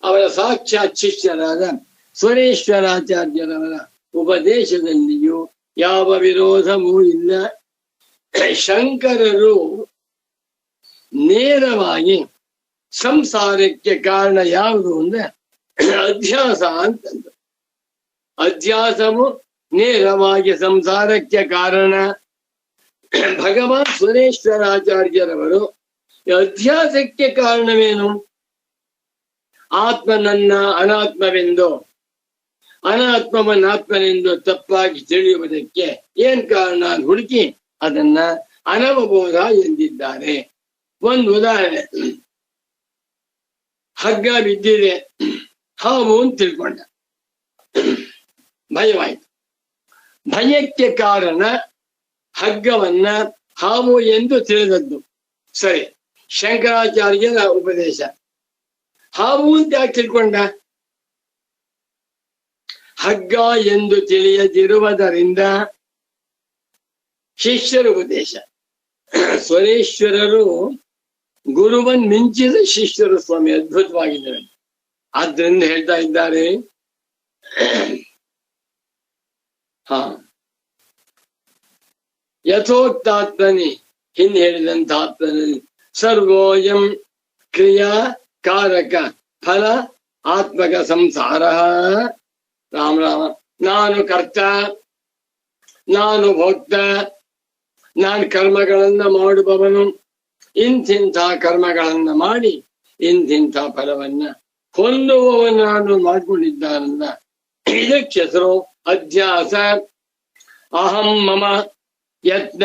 ಅವರ ಸಾಕ್ಷಾತ್ ಶಿಷ್ಯರಾದ ಸ್ವರೇಶ್ವರಾಚಾರ್ಯರವರ ಉಪದೇಶದಲ್ಲಿಯೂ ಯಾವ ವಿರೋಧವೂ ಇಲ್ಲ. ಶಂಕರರು ನೇರವಾಗಿ ಸಂಸಾರಕ್ಕೆ ಕಾರಣ ಯಾವುದು ಅಂದ್ರೆ ಅಧ್ಯಾಸ ಅಂತಂದ್ರು. ಅಧ್ಯಾಸವು ನೇರವಾಗಿ ಸಂಸಾರಕ್ಕೆ ಕಾರಣ. ಭಗವಾನ್ ಸುರೇಶ್ವರಾಚಾರ್ಯರವರು ಅಧ್ಯಾಸಕ್ಕೆ ಕಾರಣವೇನು? ಆತ್ಮನನ್ನ ಅನಾತ್ಮವೆಂದು, ಅನಾತ್ಮವನ್ನಾತ್ಮನೆಂದು ತಪ್ಪಾಗಿ ತಿಳಿಯುವುದಕ್ಕೆ ಏನ್ ಕಾರಣ ಹುಡುಕಿ ಅದನ್ನ ಅನವಬೋಧ ಎಂದಿದ್ದಾರೆ. ಒಂದು ಉದಾಹರಣೆ, ಹಗ್ಗ ಬಿದ್ದಿದೆ, ಹಾವು ಅಂತ ತಿಳ್ಕೊಂಡ, ಭಯವಾಯ್ತು. ಭಯಕ್ಕೆ ಕಾರಣ ಹಗ್ಗವನ್ನ ಹಾವು ಎಂದು ತಿಳಿದದ್ದು. ಸರಿ, ಶಂಕರಾಚಾರ್ಯರ ಉಪದೇಶ. ಹಾವು ಅಂತ ಯಾಕೆ ತಿಳ್ಕೊಂಡ? ಹಗ್ಗ ಎಂದು ತಿಳಿಯದಿರುವುದರಿಂದ ಶಿಷ್ಯರ ಉಪದೇಶ. ಸ್ವರೇಶ್ವರರು ಗುರುವನ್ ಮಿಂಚಿದ ಶಿಷ್ಯರು ಸ್ವಾಮಿ, ಅದ್ಭುತವಾಗಿದ್ದಾರೆ. ಆದ್ರಿಂದ ಹೇಳ್ತಾ ಇದ್ದಾರೆ, ಯಥೋಕ್ತಾತ್ಮನಿ, ಹಿಂದೆ ಹೇಳಿದಂತ ಆತ್ಮನಲ್ಲಿ ಸರ್ವೋಯಂ ಕ್ರಿಯಾ ಕಾರಕ ಫಲ ಆತ್ಮಕ ಸಂಸಾರ. ರಾಮ ರಾಮ. ನಾನು ಕರ್ತ, ನಾನು ಭೋಕ್ತ, ನಾನು ಕರ್ಮಗಳನ್ನ ಮಾಡುವವನು. ಇಂತಿಂಥ ಕರ್ಮಗಳನ್ನ ಮಾಡಿ ಇಂತಿಂಥ ಫಲವನ್ನ ಹೊಂದುವವನಾನು ಮಾಡ್ಕೊಂಡಿದ್ದಾನಲ್ಲ, ಇದಕ್ಕೆ ಹೆಸರು ಅಧ್ಯಾಸ. ಅಹಂ ಮಮ ಯತ್ನ,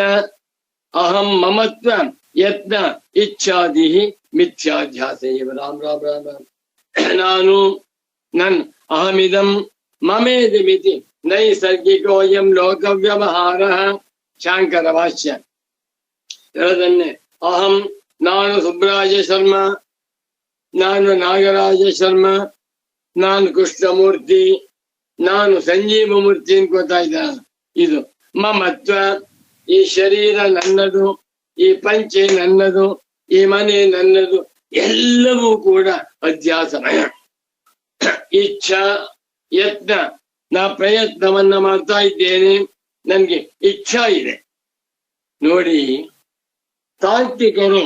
ಅಹಂ ಮಮತ್ವ ಯತ್ನ ಇಚ್ಛಾದಿ ಮಿಥ್ಯಾಧ್ಯಾಸ. ರಾಮ್ ರಾಮ್ ರಾಮ್ ರಾಮ್. ನಾನು, ನನ್, ಅಹಮಿದಂ ಮಮೇದಿಮಿತಿ ನೈಸರ್ಗಿಕೋಯಂ ಲೋಕ ವ್ಯವಹಾರ. ಶಾಂಕರ ಭಾಷ್ಯ. ಹೇಳದನ್ನೇ, ಅಹಂ, ನಾನು ಸುಬ್ರಾಜ ಶರ್ಮ, ನಾನು ನಾಗರಾಜ ಶರ್ಮ, ನಾನು ಕೃಷ್ಣಮೂರ್ತಿ, ನಾನು ಸಂಜೀವ ಮೂರ್ತಿ ಅನ್ಕೋತಾ ಇದ್ದಾನೆ. ಇದು ಮಮತ್ವ. ಈ ಶರೀರ ನನ್ನದು, ಈ ಪಂಚೆ ನನ್ನದು, ಈ ಮನೆ ನನ್ನದು, ಎಲ್ಲವೂ ಕೂಡ ಅಧ್ಯಾಸಮಯ. ಇಚ್ಛಾ, ಯತ್ನ, ನಾ ಪ್ರಯತ್ನವನ್ನ ಮಾಡ್ತಾ ಇದ್ದೇನೆ, ನನ್ಗೆ ಇಚ್ಛಾ ಇದೆ. ನೋಡಿ, ತಾರ್ಕಿಕರು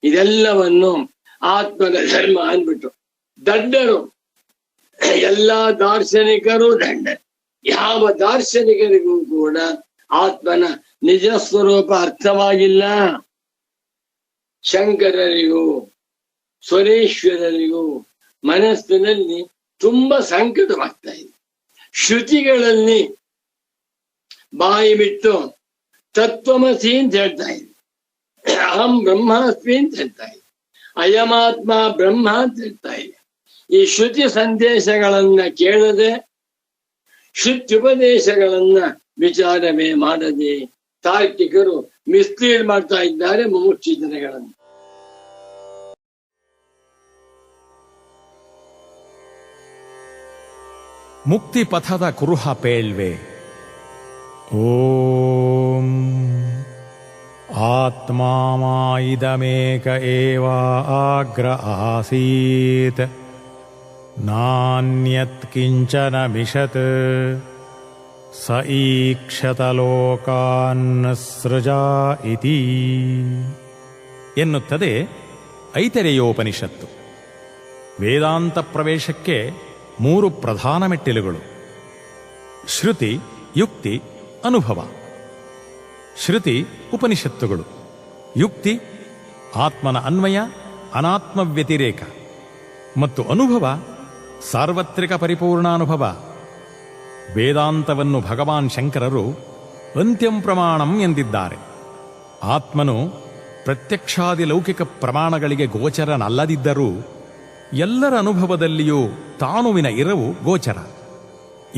ಇದೆಲ್ಲವನ್ನು ಆತ್ಮನ ಧರ್ಮ ಅಂದ್ಬಿಟ್ಟು, ದಡ್ಡರು, ಎಲ್ಲಾ ದಾರ್ಶನಿಕರು ದಂಡ. ಯಾವ ದಾರ್ಶನಿಕರಿಗೂ ಕೂಡ ಆತ್ಮನ ನಿಜ ಸ್ವರೂಪ ಅರ್ಥವಾಗಿಲ್ಲ. ಶಂಕರರಿಗೂ ಸ್ವರೇಶ್ವರರಿಗೂ ಮನಸ್ಸಿನಲ್ಲಿ ತುಂಬಾ ಸಂಕಟವಾಗ್ತಾ ಇದೆ. ಶ್ರುತಿಗಳಲ್ಲಿ ಬಾಯಿ ಬಿಟ್ಟು ತತ್ವಮಸಿ ಅಂತ ಹೇಳ್ತಾ ಇದೆ, ಅಹಂ ಬ್ರಹ್ಮಾಸ್ಮಿ ಅಂತ ಹೇಳ್ತಾ ಇದೆ, ಅಯಮಾತ್ಮ ಬ್ರಹ್ಮ ಅಂತ ಹೇಳ್ತಾ ಇದೆ. ಈ ಶ್ರುತಿ ಸಂದೇಶಗಳನ್ನ ಕೇಳದೆ, ಶ್ರುತ್ಯುಪದೇಶಗಳನ್ನ ವಿಚಾರವೇ ಮಾಡದೆ ತಾರ್ಕಿಕರು ಮಿಸ್ಲೀಡ್ ಮಾಡ್ತಾ ಇದ್ದಾರೆ ಮುಮುಕ್ಷು ಜನಗಳನ್ನು. ಮುಕ್ತಿ ಪಥದ ಕುರುಹ ಪೇಳ್ವೆ. ಓಂ ಆತ್ಮಾಮಾಯಿದಮೇಕ ಏವ ಆಗ್ರ ಆಸೀತ್ ನಾನ್ಯತ್ ಕಿಂಚನ ಮಿಷತ್ ಸ ಈಕ್ಷತ ಲೋಕಾನ್ ಸೃಜಾ ಇತಿ ಎನ್ನುತ್ತದೆ ಐತರೇಯೋಪನಿಷತ್ತು. ವೇದಾಂತ ಪ್ರವೇಶಕ್ಕೆ 3 ಪ್ರಧಾನ ಮೆಟ್ಟಿಲುಗಳು: ಶ್ರುತಿ, ಯುಕ್ತಿ, ಅನುಭವ. ಶ್ರುತಿ ಉಪನಿಷತ್ತುಗಳು, ಯುಕ್ತಿ ಆತ್ಮನ ಅನ್ವಯ, ಅನಾತ್ಮ ವ್ಯತಿರೇಕ, ಮತ್ತು ಅನುಭವ ಸಾರ್ವತ್ರಿಕ ಪರಿಪೂರ್ಣಾನುಭವ. ವೇದಾಂತವನ್ನು ಭಗವಾನ್ ಶಂಕರರು ಅಂತ್ಯಂ ಪ್ರಮಾಣಂ ಎಂದಿದ್ದಾರೆ. ಆತ್ಮನು ಪ್ರತ್ಯಕ್ಷಾದಿ ಲೌಕಿಕ ಪ್ರಮಾಣಗಳಿಗೆ ಗೋಚರನಲ್ಲದಿದ್ದರೂ ಎಲ್ಲರ ಅನುಭವದಲ್ಲಿಯೂ ತಾನುವಿನ ಇರವು ಗೋಚರ.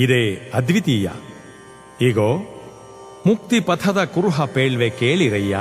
ಇದೇ ಅದ್ವಿತೀಯ. ಈಗೋ ಮುಕ್ತಿ ಪಥದ ಕುರುಹ ಪೇಳ್ವೆ ಕೇಳಿರಯ್ಯ.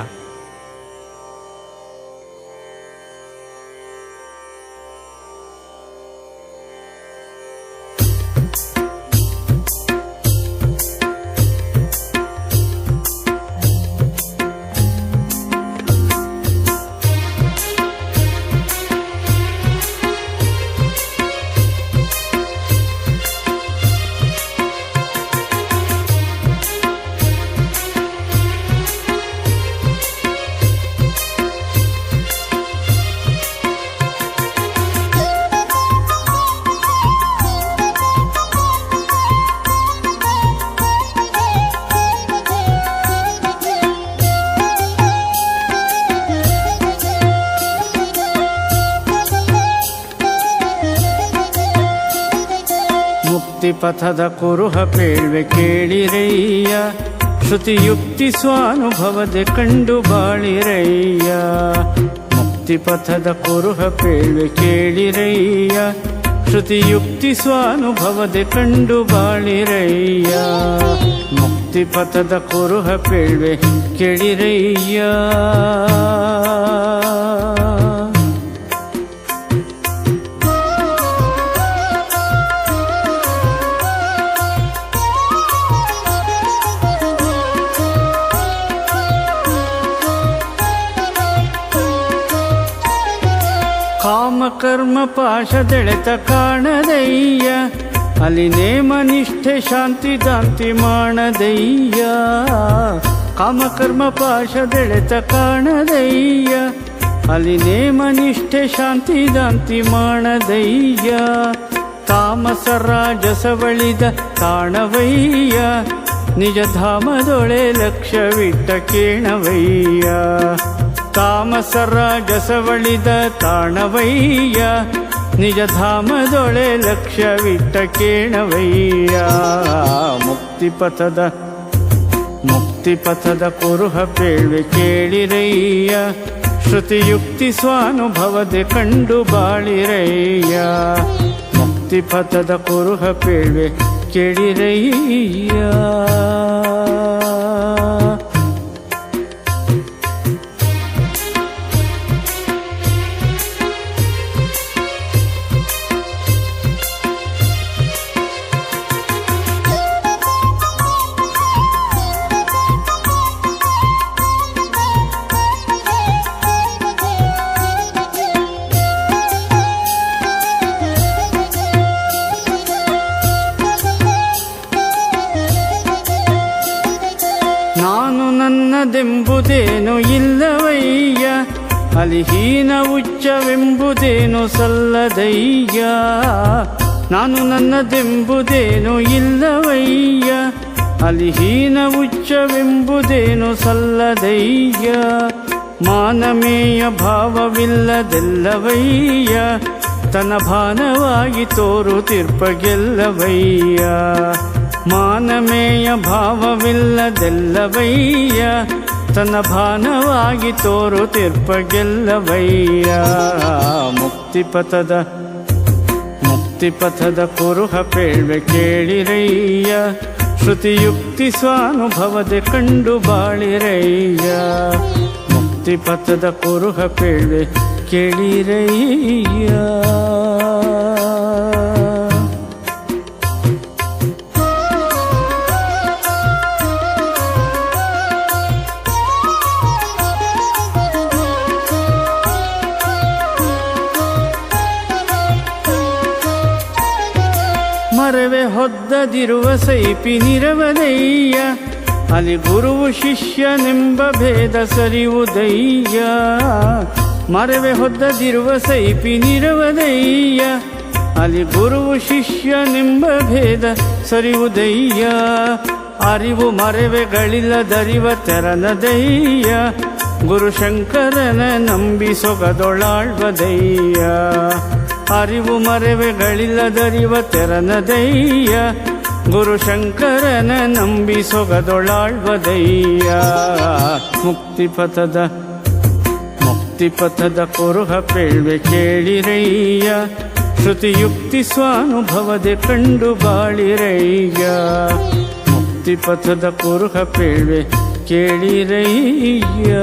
ಮುಕ್ತಿಪಥದ ಕುರುಹ ಪೇಳ್ವೆ ಕೇಳಿರಯ್ಯ, ಶ್ರುತಿಯುಕ್ತಿ ಸ್ವಾನುಭವದೆ ಕಂಡು ಬಾಳಿರಯ್ಯ. ಮುಕ್ತಿಪಥದ ಕುರುಹ ಪೇಳ್ವೆ ಕೇಳಿರಯ್ಯ, ಶ್ರುತಿಯುಕ್ತಿ ಸ್ವಾನುಭವದೆ ಕಂಡು ಬಾಳಿರಯ್ಯ. ಮುಕ್ತಿಪಥದ ಕುರುಹ ಪೇಳ್ವೆ ಕೇಳಿರಯ್ಯ. ಕಾಮಕರ್ಮ ಪಾಶದೆಳೆತ ಕಾಣದಯ್ಯ, ಅಲ್ಲಿ ನೇಮ ನಿಷ್ಠೆ ಶಾಂತಿ ದಾಂತಿ ಮಾಡದಯ್ಯ. ಕಾಮಕರ್ಮ ಪಾಶದೆಳೆತ ಕಾಣದಯ್ಯ, ಅಲ್ಲಿ ನೇಮ ನಿಷ್ಠೆ ಶಾಂತಿ ದಾಂತಿ ಮಾಡದಯ್ಯ. ತಾಮಸ ರಾಜಸವಳಿದ ತಾಣವಯ್ಯ, ನಿಜ ಧಾಮದೊಳೆ ಲಕ್ಷ್ಯವಿಟ್ಟ ಕೇಣವಯ್ಯ. ತಾಮಸ ರಾಜಸವಳಿದ ತಾಣವಯ್ಯ, ನಿಜ ಧಾಮದೊಳೆ ಲಕ್ಷ್ಯವಿಟ್ಟ ಕೇಣವಯ್ಯ. ಮುಕ್ತಿಪಥದ ಕುರುಹ ಪೇಳ್ವೆ ಕೇಳಿರಯ್ಯ, ಶ್ರುತಿಯುಕ್ತಿ ಸ್ವಾನುಭವದೆ ಕಂಡು ಬಾಳಿರಯ್ಯ. ಮುಕ್ತಿಪಥದ ಕುರುಹ ಪೇಳ್ವೆ ಕೇಳಿರಯ್ಯ. ನಾನು ನನ್ನದೆಂಬುದೇನು ಇಲ್ಲವಯ್ಯ, ಅಲಿಹೀನ ಉಚ್ಚವೆಂಬುದೇನು ಸಲ್ಲದಯ್ಯ. ನಾನು ನನ್ನದೆಂಬುದೇನು ಇಲ್ಲವಯ್ಯ, ಅಲಿಹೀನ ಉಚ್ಚವೆಂಬುದೇನು ಸಲ್ಲದಯ್ಯ. ಮಾನಮೇಯ ಭಾವವಿಲ್ಲದೆಲ್ಲವಯ್ಯ, ತನ ಭಾನವಾಗಿ ತೋರುತ್ತಿರ್ಪಗೆಲ್ಲವಯ್ಯ. ಮಾನಮೇಯ ಭಾವವಿಲ್ಲದೆಲ್ಲವಯ್ಯ, ತನ್ನ ಭಾನವಾಗಿ ತೋರುತ್ತಿರ್ಪಗೆಲ್ಲವಯ್ಯ. ಮುಕ್ತಿಪಥದ ಕುರುಹ ಪೇಳ್ವೆ ಕೇಳಿರಯ್ಯ, ಶ್ರುತಿಯುಕ್ತಿ ಸ್ವಾನುಭವದೆ ಕಂಡು ಬಾಳಿರಯ್ಯ. ಮುಕ್ತಿಪಥದ ಕುರುಹ ಪೇಳ್ವೆ ಕೇಳಿರಯ್ಯ. ಮರವೆ ಹೊದ್ದದಿರುವ ಸೈಪಿ ನಿರವದಯ್ಯ, ಅಲ್ಲಿ ಗುರುವು ಶಿಷ್ಯನೆಂಬ ಭೇದ ಸರಿಯುವುದಯ್ಯ. ಮರವೆ ಹೊದ್ದದಿರುವ ಸೈಪಿ ನಿರವದಯ್ಯ, ಅಲ್ಲಿ ಗುರುವು ಶಿಷ್ಯನೆಂಬ ಭೇದ ಸರಿಯುವುದಯ್ಯ. ಅರಿವು ಮರವೆಗಳಿಲ್ಲದರಿವ ತೆರನದಯ್ಯ, ಗುರುಶಂಕರನ ನಂಬಿ ಸೊಗದೊಳಾಳ್ವದಯ್ಯ. ಅರಿವು ಮರೆವೆಗಳಿಲ್ಲದರಿವ ತೆರನದಯ್ಯ, ಗುರುಶಂಕರನ ನಂಬಿ ಸೊಗದೊಳಾಳ್ವದಯ್ಯ. ಮುಕ್ತಿಪಥದ ಕುರುಹ ಪೇಳ್ವೆ ಕೇಳಿರಯ್ಯ, ಶ್ರುತಿಯುಕ್ತಿ ಸ್ವಾನುಭವದೆ ಕಂಡು ಬಾಳಿರಯ್ಯ. ಮುಕ್ತಿಪಥದ ಕುರುಹ ಪೇಳ್ವೆ ಕೇಳಿರಯ್ಯ.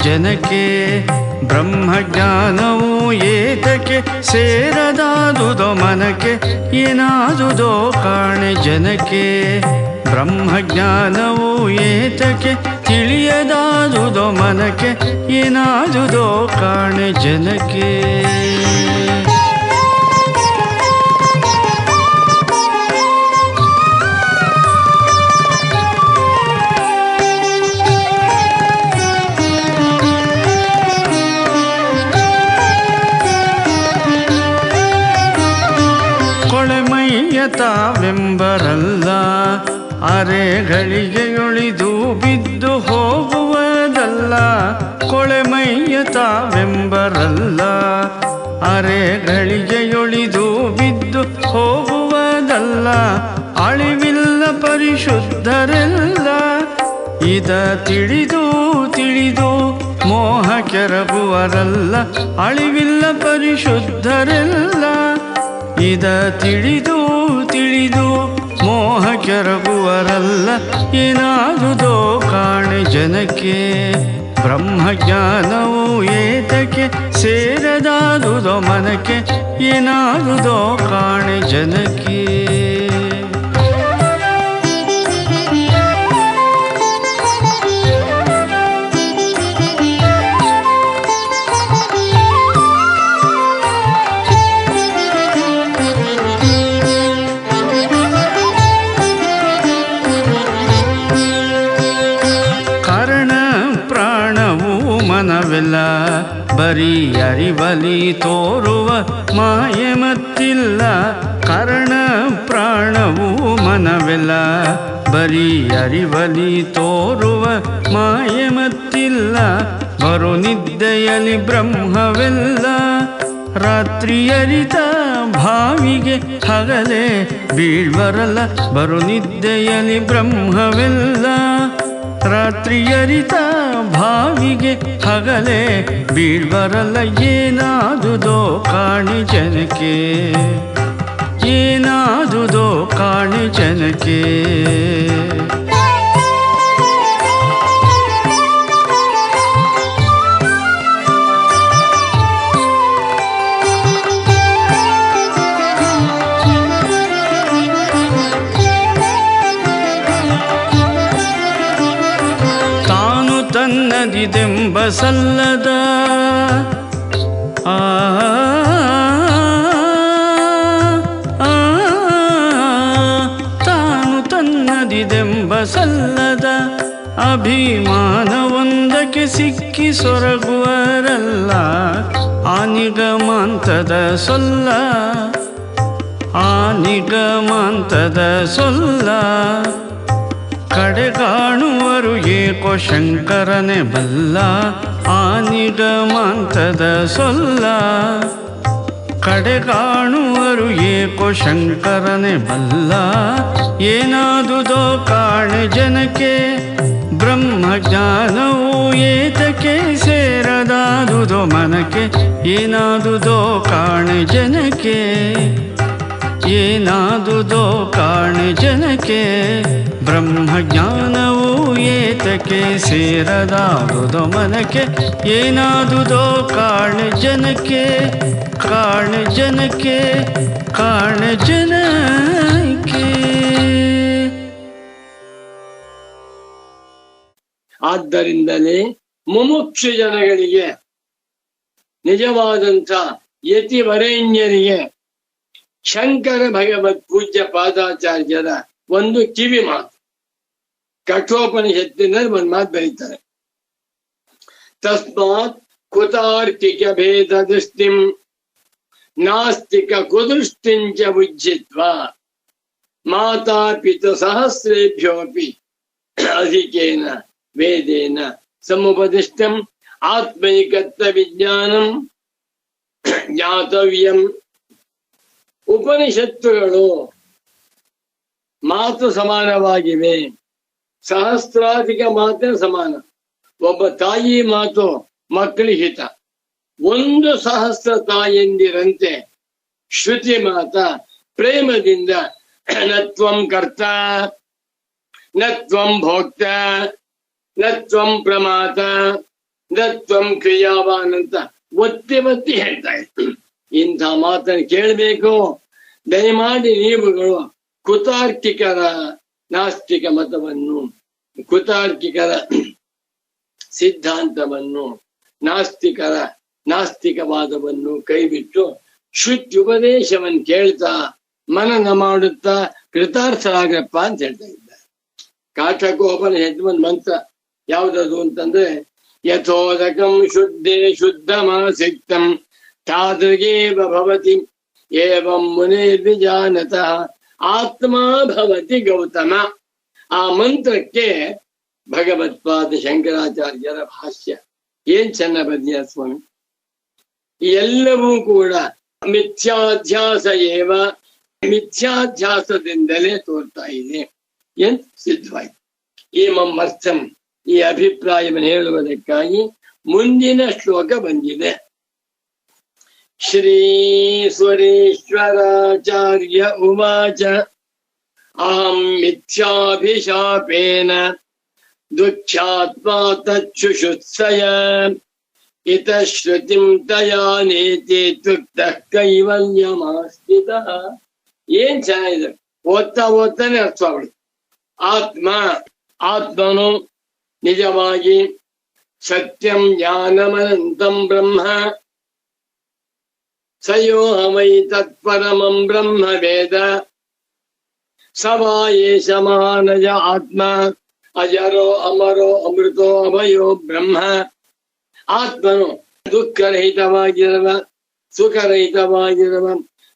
ಜನಕ್ಕೆ ಬ್ರಹ್ಮಜ್ಞಾನವು ಏತಕ್ಕೆ ಸೇರದಾದುದೋ ಮನಕ್ಕೆ, ಏನಾದುದೋ ಕಾಣೆ ಜನಕ್ಕೆ ಬ್ರಹ್ಮಜ್ಞಾನವು ಏತಕ್ಕೆ ತಿಳಿಯದಾದುದೋ ಮನಕ್ಕೆ ಏನಾದುದೋ ಕಾಣೆ ಜನಕ್ಕೆ. ತಾವೆಂಬರಲ್ಲ ಅರೆಗಳಿಗೆಯೊಳಿದು ಬಿದ್ದು ಹೋಗುವುದಲ್ಲ. ಕೊಳೆಮೈಯ ತಾವೆಂಬರಲ್ಲ ಅರೆಗಳಿಗೆಯೊಳಿದು ಬಿದ್ದು ಹೋಗುವುದಲ್ಲ. ಅಳಿವಿಲ್ಲ ಪರಿಶುದ್ಧರೆಲ್ಲ ಇದ ತಿಳಿದು ತಿಳಿದು ಮೋಹ ಕೆರಗುವರಲ್ಲ. ಅಳಿವಿಲ್ಲ ಪರಿಶುದ್ಧರೆಲ್ಲ ಇದ ತಿಳಿದು ತಿಳಿದು ಮೋಹ ಕೆರಗುವರಲ್ಲ. ಏನಾದುದೋ ಕಾಣೆ ಜನಕ್ಕೆ ಬ್ರಹ್ಮಜ್ಞಾನವು ಏತಕ್ಕೆ ಸೇರದಾದುದೋ ಮನಕ್ಕೆ ಏನಾದುದೋ ಕಾಣೆ ಜನಕ್ಕೆ. ಮನವೆಲ್ಲ ಬರೀ ಅರಿವಲಿ ತೋರುವ ಮಾಯೆ ಮತ್ತಿಲ್ಲ. ಕರ್ಣ ಪ್ರಾಣವು ಮನವೆಲ್ಲ ಬರೀ ಅರಿವಲಿ ತೋರುವ ಮಾಯೆ ಮತ್ತಿಲ್ಲ. ಬರು ನಿದ್ದೆಯಲಿ ಬ್ರಹ್ಮವೆಲ್ಲ ರಾತ್ರಿಯರಿತ ಭಾವಿಗೆ ಹಗಲೇ ಬೀಳ್ವರಲ್ಲ. ಬರು ನಿದ್ದೆಯಲಿ ಬ್ರಹ್ಮವೆಲ್ಲ ರಾತ್ರಿಯರಿತ ಭಾವಿಗೆ ಹಗಲೇ ಬೀಳ್ವರಲ್ಲ. ಏನಾದುದೋ ಕಾಣೆ ಜನಕ್ಕೆ ಏನಾದುದೋ ಕಾಣೆ ಜನಕ್ಕೆ. ತನ್ನದಿದೆಂಬ ಸಲ್ಲದ ತಾನು ತನ್ನದಿದೆಂಬ ಸಲ್ಲದ ಅಭಿಮಾನವೊಂದಕ್ಕೆ ಸಿಕ್ಕಿ ಸೊರಗುವರಲ್ಲ. ಆನಿಗಮಾಂತದ ಸೊಲ್ಲ ಆನಿಗಮಾಂತದ ಸೊಲ್ಲ ಕಡೆ ಕಾಣುವರು ಏಕೋ ಶಂಕರನೆ ಬಲ್ಲ. ಆನಿಗಮಾಂತದ ಸೊಲ್ಲ ಕಡೆ ಕಾಣುವರು ಏಕೋ ಶಂಕರನೆ ಬಲ್ಲ. ಏನಾದುದೋ ಕಾಣೆ ಜನಕ್ಕೆ ಬ್ರಹ್ಮಜ್ಞಾನವು ಏತಕ್ಕೆ ಸೇರದಾದುದೋ ಮನಕ್ಕೆ ಏನಾದುದೋ ಕಾಣೆ ಜನಕ್ಕೆ ಏನಾದುದೋ ಕಾಣೆ ಜನಕ್ಕೆ ಬ್ರಹ್ಮಜ್ಞಾನವು ಏತಕ್ಕೆ ಸೇರದಾದುದೋ ಮನಕ್ಕೆ ಏನಾದುದೋ ಕಾಣೆ ಜನಕ್ಕೆ ಕಾಣೆ ಜನಕ್ಕೆ ಕಾಣೆ ಜನಕ್ಕೆ. ಆದ್ದರಿಂದಲೇ ಮುಮುಕ್ಷು ಜನಗಳಿಗೆ ನಿಜವಾದಂಥ ಯತಿವರೇಣ್ಯರಿಗೆ ಶಂಕರ ಭಗವತ್ ಪೂಜ್ಯ ಪಾದಾಚಾರ್ಯರ ಒಂದು ಕಿವಿ ಮಾತು ಕಠೋಪನಿಷತ್ತಿನಲ್ಲಿ ಒಂದು ಮಾತು ಬರೀತಾರೆ. ತಸ್ಮಾತ್ ಕುತಾರ್ಕಿಕ ಭೇದ ದೃಷ್ಟಿಂ ನಾಸ್ತಿಕ ಕುದೃಷ್ಟಿಂಚ ಉಜ್ಜಿತ್ವಾ ಮಾತಾ ಪಿತ ಸಹಸ್ರೇಭ್ಯೋಪಿ ಅಧಿಕೇನ ವೇದೇನ ಸಮುಪದಿಷ್ಟಂ ಆತ್ಮೈಕತ್ವ ವಿಜ್ಞಾನಂ ಜ್ಞಾತವ್ಯಂ. ಉಪನಿಷತ್ತುಗಳು ಮಾತು ಸಮಾನವಾಗಿವೆ, ಸಹಸ್ರಾಧಿಕ ಮಾತ್ರ ಸಮಾನ. ಒಬ್ಬ ತಾಯಿ ಮಾತು ಮಕ್ಕಳಿಗೆ ಹಿತ. 1,000 ತಾಯಂದಿರಂತೆ ಶ್ರುತಿ ಮಾತ ಪ್ರೇಮದಿಂದ ನತ್ವಂ ಕರ್ತ ನತ್ವಂ ಭೋಕ್ತ ನತ್ವಂ ಪ್ರಮಾತ ನತ್ವಂ ಕ್ರಿಯಾವಾನ್ ಅಂತ ಒತ್ತಿ ಒತ್ತಿ ಹೇಳ್ತಾ ಇತ್ತು. ಇಂಥ ಮಾತನ್ನು ಕೇಳಬೇಕು. ದಯಮಾಡಿ ನೀವುಗಳು ಕುತಾರ್ಕಿಕರ ನಾಸ್ತಿಕ ಮತವನ್ನು ಕುತಾರ್ಕಿಕರ ಸಿದ್ಧಾಂತವನ್ನು ನಾಸ್ತಿಕವಾದವನ್ನು ಕೈಬಿಟ್ಟು ಶ್ರುತ್ಯುಪದೇಶವನ್ನು ಕೇಳ್ತಾ ಮನನ ಮಾಡುತ್ತಾ ಕೃತಾರ್ಥರಾಗಪ್ಪ ಅಂತ ಹೇಳ್ತಾ ಇದ್ದಾರೆ. ಕಾಠಕೋಪನಿಷತ್ತು ಒಂದು ಮಂತ್ರ ಯಾವುದದು ಅಂತಂದ್ರೆ, ಯಥೋದಕಂ ಶುದ್ಧೇ ಶುದ್ಧಮಾಸಿಕ್ತಂ ತಾದೃಗೇವ ಭವತಿ ಏವಂ ಮುನಿರ್ವಿಜಾನತಃ ಆತ್ಮ ಭವತಿ ಗೌತಮ. ಆ ಮಂತ್ರಕ್ಕೆ ಭಗವತ್ಪಾದ ಶಂಕರಾಚಾರ್ಯರ ಭಾಷ್ಯ ಏನ್ ಚೆನ್ನ ಬದ್ಯ ಸ್ವಾಮಿ. ಎಲ್ಲವೂ ಕೂಡ ಮಿಥ್ಯಾಧ್ಯಾಸದಿಂದಲೇ ತೋರ್ತಾ ಇದೆ ಎಂದು ಸಿದ್ಧವಾಯಿತು. ಈ ಮಮ್ಮರ್ಥಂ, ಈ ಅಭಿಪ್ರಾಯವನ್ನು ಹೇಳುವುದಕ್ಕಾಗಿ ಮುಂದಿನ ಶ್ಲೋಕ ಬಂದಿದೆ. ಶ್ರೀ ಸ್ವರೇಶ್ವರಾಚಾರ್ಯ ಉವಾಚ ಅಹಂ ಮಿಥ್ಯಾಭಿಶಾಪೇನ ದುಃಖ್ಯಾತ್ಮಾ ತಚ್ಚುಷುತ್ಸಯ ಇತ ಶ್ರುತಿಂ ತಯಾ ನೇತಿ ತ್ಯುಕ್ತಃ ಕೈವಲ್ಯಮಾಸ್ಥಿತಃ. ಏನ್ ಚೆನ್ನಾಗಿದೆ, ಓದ್ತಾನೆ ಅರ್ಥವಾಗ್ಬಿಡುತ್ತೆ. ಆತ್ಮನು ನಿಜವಾಗಿ ಸತ್ಯಂ ಜ್ಞಾನಮನಂತಂ ಬ್ರಹ್ಮ ಸಯೋಹಮೈ ತತ್ಪರಮಂ ಬ್ರಹ್ಮ ವೇದ ಸವಾ ಏಷ ಮಹಾನಜ ಆತ್ಮ ಅಜರೋ ಅಮರೋ ಅಮೃತೋ ಅಭಯೋ ಬ್ರಹ್ಮ. ಆತ್ಮನು ದುಃಖರಹಿತವಾಗಿರುವ, ಸುಖರಹಿತವಾಗಿರುವ,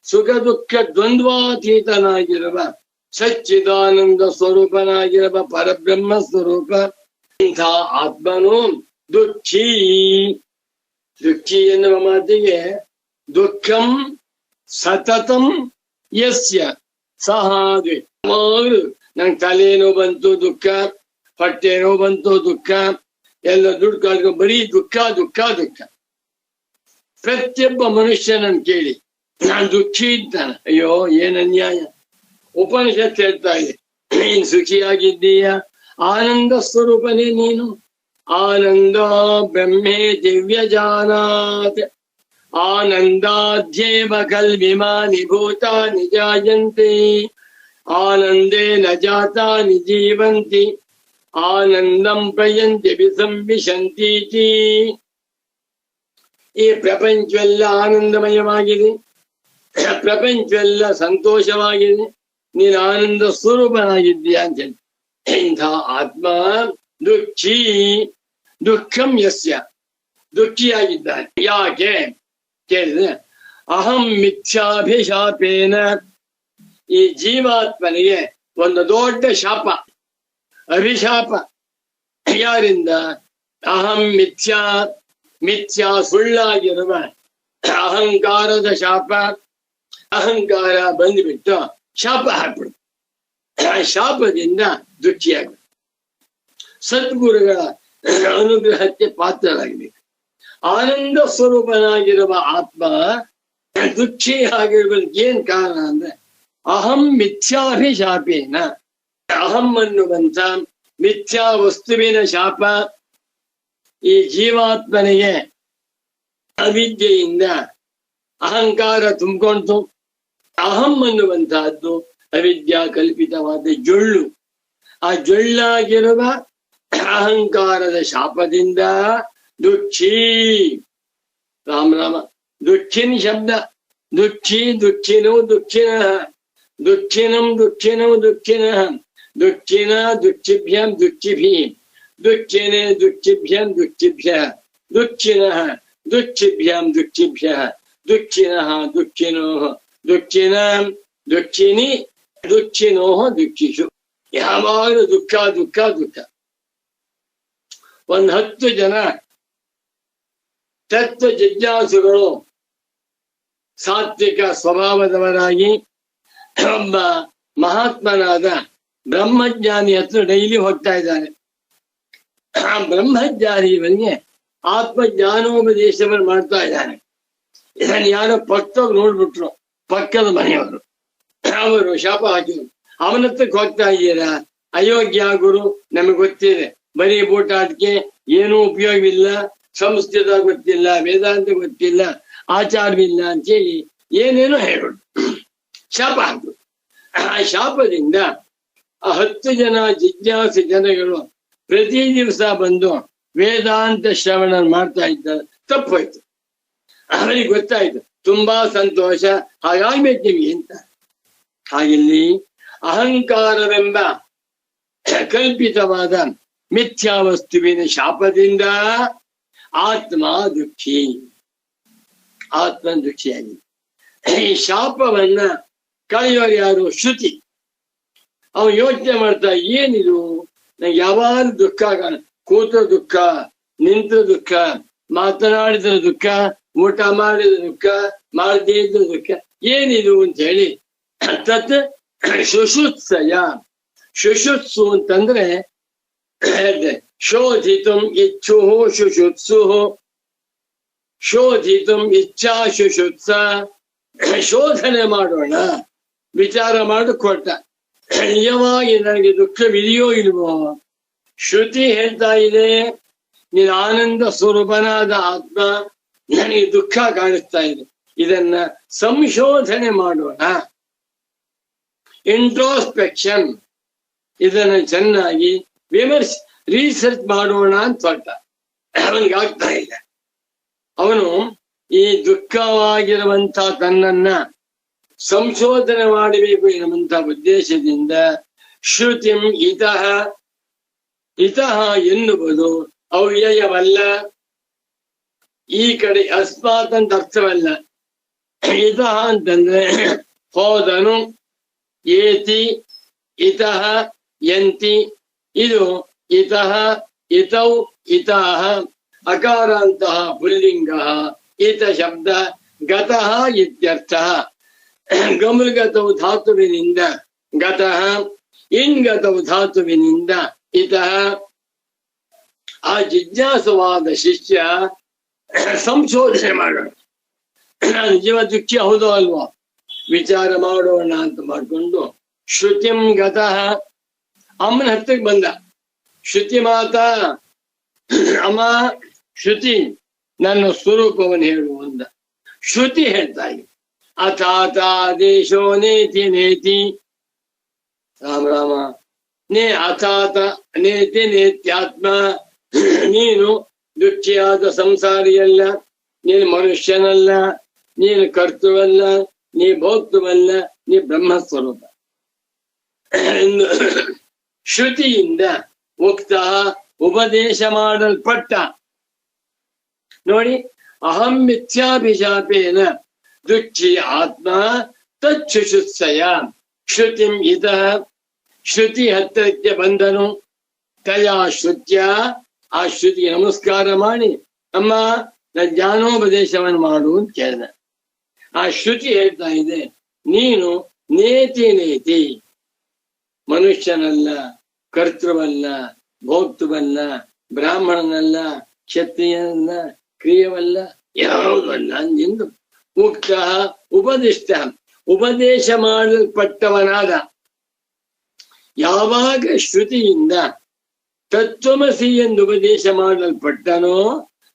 ಸುಖ ದುಃಖ ದ್ವಂದ್ವಾತೀತನಾಗಿರುವ, ಸಚ್ಚಿದಾನಂದ ಸ್ವರೂಪನಾಗಿರುವ ಪರಬ್ರಹ್ಮ ಸ್ವರೂಪ. ಇಂಥ ಆತ್ಮನು ದುಃಖಿ ಎನ್ನುವ ಮಾತಿಗೆ ದುಃಖಂ ಸತತಂ ಯಸ್ಯ ಸಹ. ನಂಗೆ ತಲೆನೋ ಬಂತು ದುಃಖ, ಹೊಟ್ಟೆನೋ ಬಂತು ದುಃಖ, ಎಲ್ಲ ದುಡ್ಡು ಕಾಡ್ಕೊ ಬರೀ ದುಃಖ. ಪ್ರತಿಯೊಬ್ಬ ಮನುಷ್ಯನನ್ನು ಕೇಳಿ ನಾನು ದುಃಖಿ ಇದ್ದಾನೆ, ಅಯ್ಯೋ ಏನ್ ಅನ್ಯಾಯ. ಉಪನಿಷತ್ ಹೇಳ್ತಾ ಇದೆ, ನೀನ್ ಸುಖಿಯಾಗಿದ್ದೀಯ, ಆನಂದ ಸ್ವರೂಪನೇ ನೀನು. ಆನಂದ ಬ್ರಹ್ಮೇ ದಿವ್ಯಜಾನಾತ್ ಆನಂದಾಧ್ಯೇವ ಕಲ್ವಿಮಾನಿ ಭೂತಾನಿ ಜಾಯಂತೆ ಆನಂದೇನ ಜಾತಾನಿ ಜೀವಂತಿ ಆನಂದಂ ಪ್ರಯಂತಿ ವಿಸಂವಿಶಂತೀತಿ. ಈ ಪ್ರಪಂಚವೆಲ್ಲ ಆನಂದಮಯವಾಗಿದೆ, ಪ್ರಪಂಚವೆಲ್ಲ ಸಂತೋಷವಾಗಿದೆ, ನೀನು ಆನಂದ ಸ್ವರೂಪನಾಗಿದ್ದೀಯ ಅಂತ ಹೇಳಿ. ಇಂಥ ಆತ್ಮ ದುಃಖಂ ಯಸ್ಯ, ದುಃಖಿಯಾಗಿದ್ದಾನೆ. ಯಾಕೆ ಕೇಳಿದ್ರೆ, ಅಹಂ ಮಿಥ್ಯಾಭಿಶಾಪೇನ, ಈ ಜೀವಾತ್ಮನಿಗೆ ಒಂದು ದೊಡ್ಡ ಶಾಪ, ಅಭಿಶಾಪ. ಯಾರಿಂದ? ಅಹಂ ಮಿಥ್ಯಾ ಸುಳ್ಳಾಗಿರುವ ಅಹಂಕಾರದ ಶಾಪ. ಅಹಂಕಾರ ಬಂದುಬಿಟ್ಟು ಶಾಪ ಹಾಕ್ಬಿಡು. ಶಾಪದಿಂದ ದುಃಖಿಯಾಗಬೇಕು. ಸದ್ಗುರುಗಳ ಅನುಗ್ರಹಕ್ಕೆ ಪಾತ್ರರಾಗಬೇಕು. ಆನಂದ ಸ್ವರೂಪನಾಗಿರುವ ಆತ್ಮ ದುಃಖಿ ಆಗಿರ್ಬೇಕು. ಏನ್ ಕಾರಣ ಅಂದ್ರೆ ಅಹಂ ಮಿಥ್ಯಾಭಿಶಾಪೇನ, ಅಹಂ ಅನ್ನುವಂತ ಮಿಥ್ಯಾ ವಸ್ತುವಿನ ಶಾಪ ಈ ಜೀವಾತ್ಮನಿಗೆ ಅವಿದ್ಯೆಯಿಂದ ಅಹಂಕಾರ ತುಂಬಿಕೊಂಡು, ಅಹಂ ಅನ್ನುವಂತಹದ್ದು ಅವಿದ್ಯಾ ಕಲ್ಪಿತವಾದ ಜೊಳ್ಳು. ಆ ಜೊಳ್ಳಾಗಿರುವ ಅಹಂಕಾರದ ಶಾಪದಿಂದ ದುಃಖಿ. ರಾಮ ದುಃಖಿನ್ ಶಬ್ದ. ದುಃಖಿ ದುಃಖಿನೋ ದುಃಖಿನಃ, ದುಃಖಿನಂ ದುಃಖಿನೋ ದುಃಖಿನಃ, ದುಃಖಿನ ದುಃಖಿಭ್ಯಂ ದುಃಖಿಭಿಃ, ದುಃಖಿನೇ ದುಃಖಿಭ್ಯಂ ದುಃಖಿಭ್ಯಃ, ದುಃಖಿನಃ ದುಃಖಿಭ್ಯಂ ದುಃಖಿಭ್ಯಃ, ದುಃಖಿನಃ ದುಃಖಿನೋಃ ದುಃಖಿನಾಂ ದುಃಖಿನಿ ದುಃಖಿನೋಃ ದುಃಖಿಷು. ಯಾವಾಗಲೂ ದುಃಖ. ಒಂದು 10 ಜನ ತತ್ವ ಜಿಜ್ಞಾಸುಗಳು ಸಾತ್ವಿಕ ಸ್ವಭಾವದವರಾಗಿ ಒಬ್ಬ ಮಹಾತ್ಮನಾದ ಬ್ರಹ್ಮಜ್ಞಾನಿ ಹತ್ರ ಡೈಲಿ ಹೋಗ್ತಾ ಇದ್ದಾನೆ. ಆ ಬ್ರಹ್ಮಜ್ಞಾನಿ ಇವನಿಗೆ ಆತ್ಮಜ್ಞಾನೋಪದೇಶವನ್ನು ಮಾಡ್ತಾ ಇದ್ದಾನೆ. ಇದನ್ನು ಯಾರೋ ಪಕ್ಕದಾಗ ನೋಡ್ಬಿಟ್ರು, ಪಕ್ಕದ ಮನೆಯವರು. ಅವರು ಶಾಪ ಹಾಕಿದ್ರು, ಅವನತ್ರಕ್ಕೆ ಹೋಗ್ತಾ ಇದ್ದೀರಾ? ಅಯೋಗ್ಯ ಗುರು, ನಮಗೆ ಗೊತ್ತಿದೆ, ಬರೀ ಬೂಟಾಟಕ್ಕೆ ಏನೂ ಉಪಯೋಗವಿಲ್ಲ, ಸಂಸ್ಕೃತ ಗೊತ್ತಿಲ್ಲ, ವೇದಾಂತ ಗೊತ್ತಿಲ್ಲ, ಆಚಾರವಿಲ್ಲ ಅಂತೇಳಿ ಏನೇನೋ ಹೇಳೋದು. ಶಾಪ ಹಾಕಿದ್ರು. ಆ ಶಾಪದಿಂದ ಆ 10 ಜನ ಜಿಜ್ಞಾಸಿ ಜನಗಳು ಪ್ರತಿ ದಿವಸ ಬಂದು ವೇದಾಂತ ಶ್ರವಣ ಮಾಡ್ತಾ ಇದ್ದಾರೆ, ತಪ್ಪೋಯ್ತು. ಅವರಿಗೆ ಗೊತ್ತಾಯ್ತು, ತುಂಬಾ ಸಂತೋಷ, ಹಾಗಾಗ್ಬೇಕು ನಿಮ್ಗೆ ಅಂತ. ಹಾಗಿಲ್ಲಿ ಅಹಂಕಾರವೆಂಬ ಕಲ್ಪಿತವಾದ ಮಿಥ್ಯಾವಸ್ತುವಿನ ಶಾಪದಿಂದ ಆತ್ಮ ದುಃಖಿ, ಆತ್ಮ ದುಃಖಿಯಾಗಿದೆ. ಈ ಶಾಪವನ್ನ ಕಳೆಯೋರು ಯಾರು? ಶ್ರುತಿ. ಅವನು ಯೋಚನೆ ಮಾಡ್ತಾ, ಏನಿದು ನಂಗೆ ಯಾವಾಗ ದುಃಖ, ಕೂತ ದುಃಖ, ನಿಂತ ದುಃಖ, ಮಾತನಾಡಿದ ದುಃಖ, ಊಟ ಮಾಡಿದ ದುಃಖ, ಮಾಡದೇ ಇದ್ದ ದುಃಖ, ಏನಿದು ಅಂತ ಹೇಳಿ ತತ್ ಶುಶುತ್ಸಯ. ಶುಶುತ್ಸು ಅಂತಂದ್ರೆ ಶೋಧಿತುಂ ಇಚ್ಛು ಶುಶುತ್ಸು, ಶೋಧಿತುಂ ಇಚ್ಛಾ ಶುಶುತ್ಸ. ಶೋಧನೆ ಮಾಡೋಣ, ವಿಚಾರ ಮಾಡಿ ಕೊಟ್ಟ. ನಿಜವಾಗಿ ನನಗೆ ದುಃಖವಿದೆಯೋ ಇಲ್ವೋ? ಶ್ರುತಿ ಹೇಳ್ತಾ ಇದೆ, ನೀನು ಆನಂದ ಸ್ವರೂಪನಾದ ಆತ್ಮ, ನನಗೆ ದುಃಖ ಕಾಣಿಸ್ತಾ ಇದೆ, ಇದನ್ನ ಸಂಶೋಧನೆ ಮಾಡೋಣ, ಇಂಟ್ರೋಸ್ಪೆಕ್ಷನ್, ಇದನ್ನ ಚೆನ್ನಾಗಿ ರಿಸರ್ಚ್ ಮಾಡೋಣ ಅಂತ ಹೊರಟ. ಅವನಿಗೆ ಆಗ್ತಾ ಇಲ್ಲ. ಅವನು ಈ ದುಃಖವಾಗಿರುವಂತ ತನ್ನನ್ನ ಸಂಶೋಧನೆ ಮಾಡಬೇಕು ಎನ್ನುವಂತ ಉದ್ದೇಶದಿಂದ ಶ್ರುತಿಂ ಇತಃ, ಇತಃ ಎನ್ನುವುದು ಅವ್ಯಯವಲ್ಲ, ಈ ಕಡೆ ಅಸ್ಮಾತ್ ಅಂತ ಅರ್ಥವಲ್ಲ. ಇತಃ ಅಂತಂದ್ರೆ ಹೋದನು, ಏತಿ ಇತಃ ಯಂತಿ, ಇದು ಇತಃ ಇತೌ ಇತಃ ಅಕಾರಾಂತಹ ಪುಲ್ಲಿಂಗ ಇತ ಶಬ್ದ ಗತಃ ಇತ್ಯರ್ಥಃ. ಗಮುಲ್ಗತವು ಧಾತುವಿನಿಂದ ಗತಃ, ಇನ್ಗತವು ಧಾತುವಿನಿಂದ ಇತಃ. ಆ ಜಿಜ್ಞಾಸವಾದ ಶಿಷ್ಯ ಸಂಶೋಧನೆ ಮಾಡೋಣ, ಜೀವ ದುಃಖಿ ಹೌದೋ ಅಲ್ವೋ ವಿಚಾರ ಮಾಡೋಣ ಅಂತ ಮಾಡ್ಕೊಂಡು ಶ್ರುತಿಂ ಗತಃ, ಅಮ್ಮನ ಹತ್ತಿರಕ್ಕೆ ಬಂದ. ಶ್ರುತಿ ಮಾತಾ, ಅಮ್ಮ ಶ್ರುತಿ ನನ್ನ ಸ್ವರೂಪವನ್ನು ಹೇಳು ಅಂದ. ಶ್ರುತಿ ಹೇಳ್ತಾ ಇದೆ, ಅಥಾತಾದೇಶೋ ನೇತಿ ನೇತಿ, ರಾಮ ರಾಮ, ನೇ ಅಥಾತ ನೇತಿ ನೇತ್ಯಾತ್ಮ. ನೀನು ದುಃಖಿಯಾದ ಸಂಸಾರಿಯಲ್ಲ, ನೀನು ಮನುಷ್ಯನಲ್ಲ, ನೀನು ಕರ್ತೃವಲ್ಲ, ನೀ ಭೋಕ್ತವಲ್ಲ, ನೀ ಬ್ರಹ್ಮಸ್ವರೂಪ. ಶ್ರುತಿಯಿಂದ ಉಕ್ತ, ಉಪದೇಶ ಮಾಡಲ್ಪಟ್ಟ. ನೋಡಿ, ಅಹಂ ಮಿಥ್ಯಾಭಿಶಾಪೇನ ದುಃಖಿ ಆತ್ಮ ತಚ್ಛುಷುತ್ಸಯ ಶ್ರುತಿಂ ಇತಃ. ಶ್ರುತಿ ಹತ್ತಿರಕ್ಕೆ ಬಂದನು. ತಯಾ ಶ್ರುತ್ಯ, ಆ ಶ್ರುತಿಗೆ ನಮಸ್ಕಾರ ಮಾಡಿ, ಅಮ್ಮ ನನ್ನ ಜ್ಞಾನೋಪದೇಶವನ್ನು ಮಾಡು ಅಂತ ಕೇಳಿದ. ಆ ಶ್ರುತಿ ಹೇಳ್ತಾ ಇದೆ, ನೀನು ನೇತಿ ನೇತಿ, ಮನುಷ್ಯನಲ್ಲ, ಕರ್ತೃವಲ್ಲ, ಭೋಕ್ತವಲ್ಲ, ಬ್ರಾಹ್ಮಣನಲ್ಲ, ಕ್ಷತ್ರಿಯನಲ್ಲ, ಕ್ರಿಯವಲ್ಲ, ಯಾವುದಲ್ಲ ಎಂದು ಉಕ್ತ ಉಪದಿಷ್ಟ, ಉಪದೇಶ ಮಾಡಲ್ಪಟ್ಟವನಾದ. ಯಾವಾಗ ಶ್ರುತಿಯಿಂದ ತತ್ವಮಸಿ ಎಂದು ಉಪದೇಶ ಮಾಡಲ್ಪಟ್ಟನೋ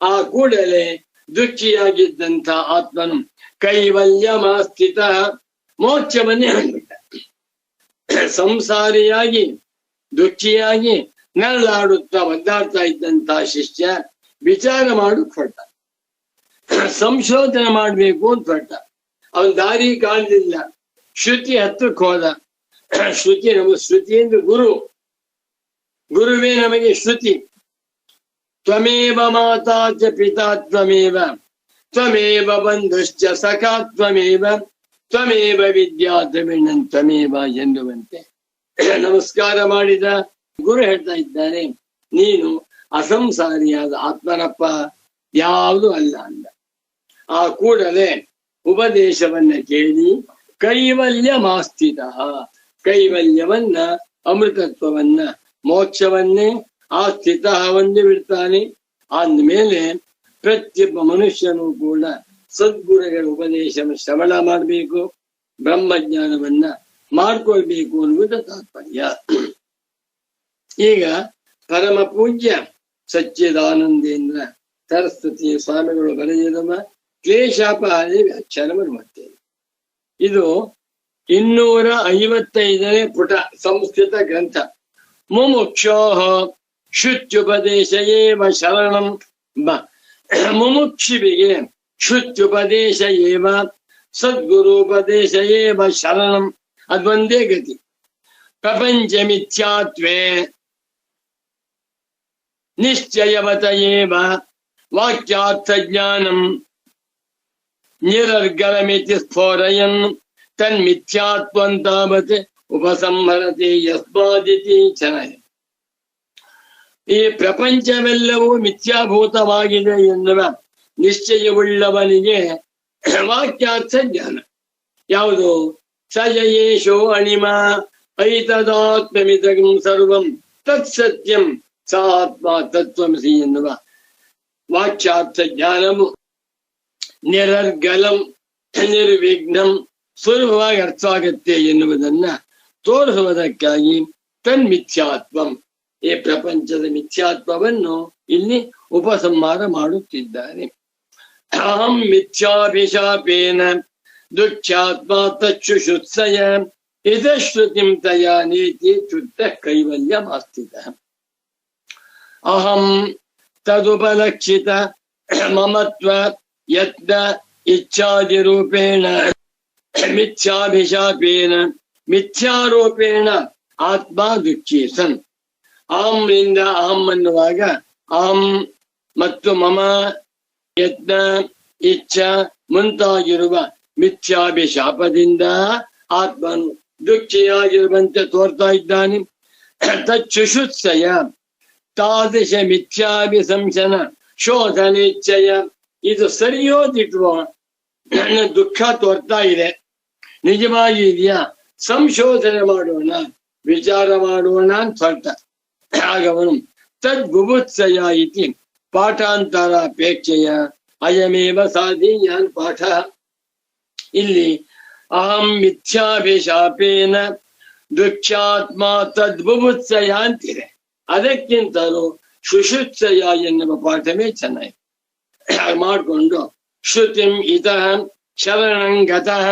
ಆ ಕೂಡಲೇ ದುಃಖಿಯಾಗಿದ್ದಂಥ ಆತ್ಮನು ಕೈವಲ್ಯಮಾಸ್ಥಿತ, ಮೋಕ್ಷವನ್ನೇ ಹೊಂದಿಬಿಟ್ಟ. ಸಂಸಾರಿಯಾಗಿ ದುಃಖಿಯಾಗಿ ನರಳಾಡುತ್ತಾ ಒದ್ದಾಡ್ತಾ ಇದ್ದಂತ ಶಿಷ್ಯ ವಿಚಾರ ಮಾಡೋಕ್ ಹೊರಟ, ಸಂಶೋಧನೆ ಮಾಡ್ಬೇಕು ಅಂತ ಹೊರಟ. ಅವನ ದಾರಿ ಕಾಣಲಿಲ್ಲ. ಶ್ರುತಿ ಹತ್ರಕ್ಕೆ ಹೋದ. ಶ್ರುತಿ ನಮಗೆ, ಶ್ರುತಿ ಅಂದ್ರೆ ಗುರು, ಗುರುವೇ ನಮಗೆ ಶ್ರುತಿ. ತ್ವಮೇವ ಮಾತಾ ಚ ಪಿತಾ ತ್ವಮೇವ, ತ್ವಮೇವ ಬಂಧುಶ್ಚ ಸಖಾ ತ್ವಮೇವ, ತ್ವಮೇವ ವಿದ್ಯಾ ದ್ರವಿಣಂ ತ್ವಮೇವ ಎನ್ನುವಂತೆ ನಮಸ್ಕಾರ ಮಾಡಿದ. ಗುರು ಹೇಳ್ತಾ ಇದ್ದಾರೆ, ನೀನು ಅಸಂಸಾರಿಯಾದ ಆತ್ಮನಪ್ಪ, ಯಾವುದು ಅಲ್ಲ ಅಂದ. ಆ ಕೂಡಲೇ ಉಪದೇಶವನ್ನ ಕೇಳಿ ಕೈವಲ್ಯ ಮಾಸ್ಥಿತ, ಕೈವಲ್ಯವನ್ನ, ಅಮೃತತ್ವವನ್ನ, ಮೋಕ್ಷವನ್ನೇ ಆ ಸ್ಥಿತ ಹೊಂದಿ ಬಿಡ್ತಾನೆ. ಅಂದ್ಮೇಲೆ ಪ್ರತಿಯೊಬ್ಬ ಮನುಷ್ಯನೂ ಕೂಡ ಸದ್ಗುರುಗಳ ಉಪದೇಶವನ್ನು ಶ್ರವಣ ಮಾಡಬೇಕು, ಬ್ರಹ್ಮಜ್ಞಾನವನ್ನ ಮಾಡ್ಕೊಳ್ಬೇಕು ಅನ್ನುವುದು ತಾತ್ಪರ್ಯ. ಈಗ ಪರಮ ಪೂಜ್ಯ ಸಚ್ಚಿದಾನಂದೇಂದ್ರ ಸರಸ್ವತಿ ಸ್ವಾಮಿಗಳು ಬರೆದಿರುವ ಕ್ಲೇಶಾಪಹಾರಿ ವ್ಯಾಖ್ಯಾನವನ್ನು ಮಾಡ್ತೇವೆ. ಇದು 255ನೇ ಪುಟ ಸಂಸ್ಕೃತ ಗ್ರಂಥ. ಮುಮುಕ್ಷೋ ಶುತ್ಯುಪದೇಶ ಏವ ಶರಣಂ ಮುಮುಕ್ಷಿವಿಗೆ ಶುತ್ಯುಪದೇಶ ಏವ ಸದ್ಗುರುಪದೇಶ ಏವ ಶರಣಂ. ಅದೊಂದೇ ಗತಿ. ಪ್ರಪಂಚ ಮಿಥ್ಯಾತ್ವೇ ನಿಶ್ಚಯವತ ಏವ ವಾಕ್ಯಾರ್ಥ ಜ್ಞಾನಂ ನಿರರ್ಗಲಮಿತಿ ಸ್ಫೋರಯನ್ ತನ್ಮಿಥ್ಯಾತ್ವಂ ತಾವತ್ ಉಪಸಂಹರತಿ ಯಸ್ಮಾದಿತಿ. ಚೆನ್ನಾಗಿದೆ. ಈ ಪ್ರಪಂಚವೆಲ್ಲವೂ ಮಿಥ್ಯಾಭೂತವಾಗಿದೆ ಎನ್ನುವ ನಿಶ್ಚಯವುಳ್ಳವನಿಗೆ ವಾಕ್ಯಾರ್ಥ ಜ್ಞಾನ ಯಾವುದು? ಸಯೇಶೋ ಅಣಿಮ ಐತದಾತ್ಮಮಿದಂ ಸರ್ವಂ ತತ್ಸತ್ಯಂ ಸಾತ್ಮ ತತ್ವಮಸಿ ಎನ್ನುವ ವಾಕ್ಯಾರ್ಥ ಜ್ಞಾನವು ನಿರರ್ಗಲಂ ನಿರ್ವಿಘ್ನಂ ಸುಲಭವಾಗಿ ಅರ್ಥವಾಗತ್ತೆ ಎನ್ನುವುದನ್ನ ತೋರಿಸುವುದಕ್ಕಾಗಿ ತನ್ಮಿಥ್ಯಾತ್ವಂ, ಈ ಪ್ರಪಂಚದ ಮಿಥ್ಯಾತ್ವವನ್ನು ಇಲ್ಲಿ ಉಪಸಂಹಾರ ಮಾಡುತ್ತಿದ್ದಾರೆ. ಅಹಂ ಮಿಥ್ಯಾಭಿಶಾಪೇನ ದುಃಖ್ಯಾತ್ಮ ತಚ್ಚುಷುತ್ಸಯ ಇದಶ್ರುತಿಂ ತಯಾ ನೀತಿ ಚುತ್ತ ಕೈವಲ್ಯಮಾಸ್ಥಿತ. ಅಹಂ ತದುಪಲಕ್ಷಿತ ಮಮತ್ವ ಯತ್ನ ಇಚ್ಛಾದಿ ರೂಪೇಣ ಮಿಥ್ಯಾಭಿಶಾಪೇನ ಮಿಥ್ಯಾರೋಪೇಣ ಆತ್ಮ ದುಃಖಿ ಸನ್. ಅಹಂನಿಂದ ಅಹಂ ಅನ್ನುವಾಗ ಅಹಂ ಮತ್ತು ಮಮ ಯತ್ನ ಇಚ್ಛ ಮುಂತಾಗಿರುವ ಮಿಥ್ಯಾಭಿಶಾಪದಿಂದ ಆತ್ಮನು ದುಃಖಿಯಾಗಿರುವಂತೆ ತೋರ್ತಾ ಇದ್ದಾನೆ. ತಚ್ಚುಷುತ್ಸಯ ತಾದೃಶ ಮಿಥ್ಯಾಭಿಸಂಶನ ಶೋಧನಿಚ್ಛಯ. ಇದು ಸರಿಯೋ ದಿಟ್ವೋ? ನನ್ನ ದುಃಖ ತೋರ್ತಾ ಇದೆ, ನಿಜವಾಗಿ ಇದೆಯಾ? ಸಂಶೋಧನೆ ಮಾಡೋಣ, ವಿಚಾರ ಮಾಡೋಣ ಅಂತ ಹೊರಟ. ಆಗವನು ತದ್ಬುಭುತ್ಸಯ ಇತಿ ಪಾಠಾಂತರಾಪೇಕ್ಷೆಯ ಅಯಮೇವ ಸಾಧೀಯಾನ್ ಪಾಠ. ಇಲ್ಲಿ ಅಹಂ ಮಿಥ್ಯಾಭಿಶಾಪೇನ ದುಃಖ್ಯಾತ್ಮ ತದ್ಬುಭುತ್ಸಯ ಅಂತಿದೆ. ಅದಕ್ಕಿಂತಲೂ ಶುಷುತ್ಸಯ ಎನ್ನುವ ಪಾಠವೇ ಚೆನ್ನಾಗಿ ಮಾಡಿಕೊಂಡು ಶ್ರುತಿಂ ಇತಃ ಶರಣಂ ಗತಃ.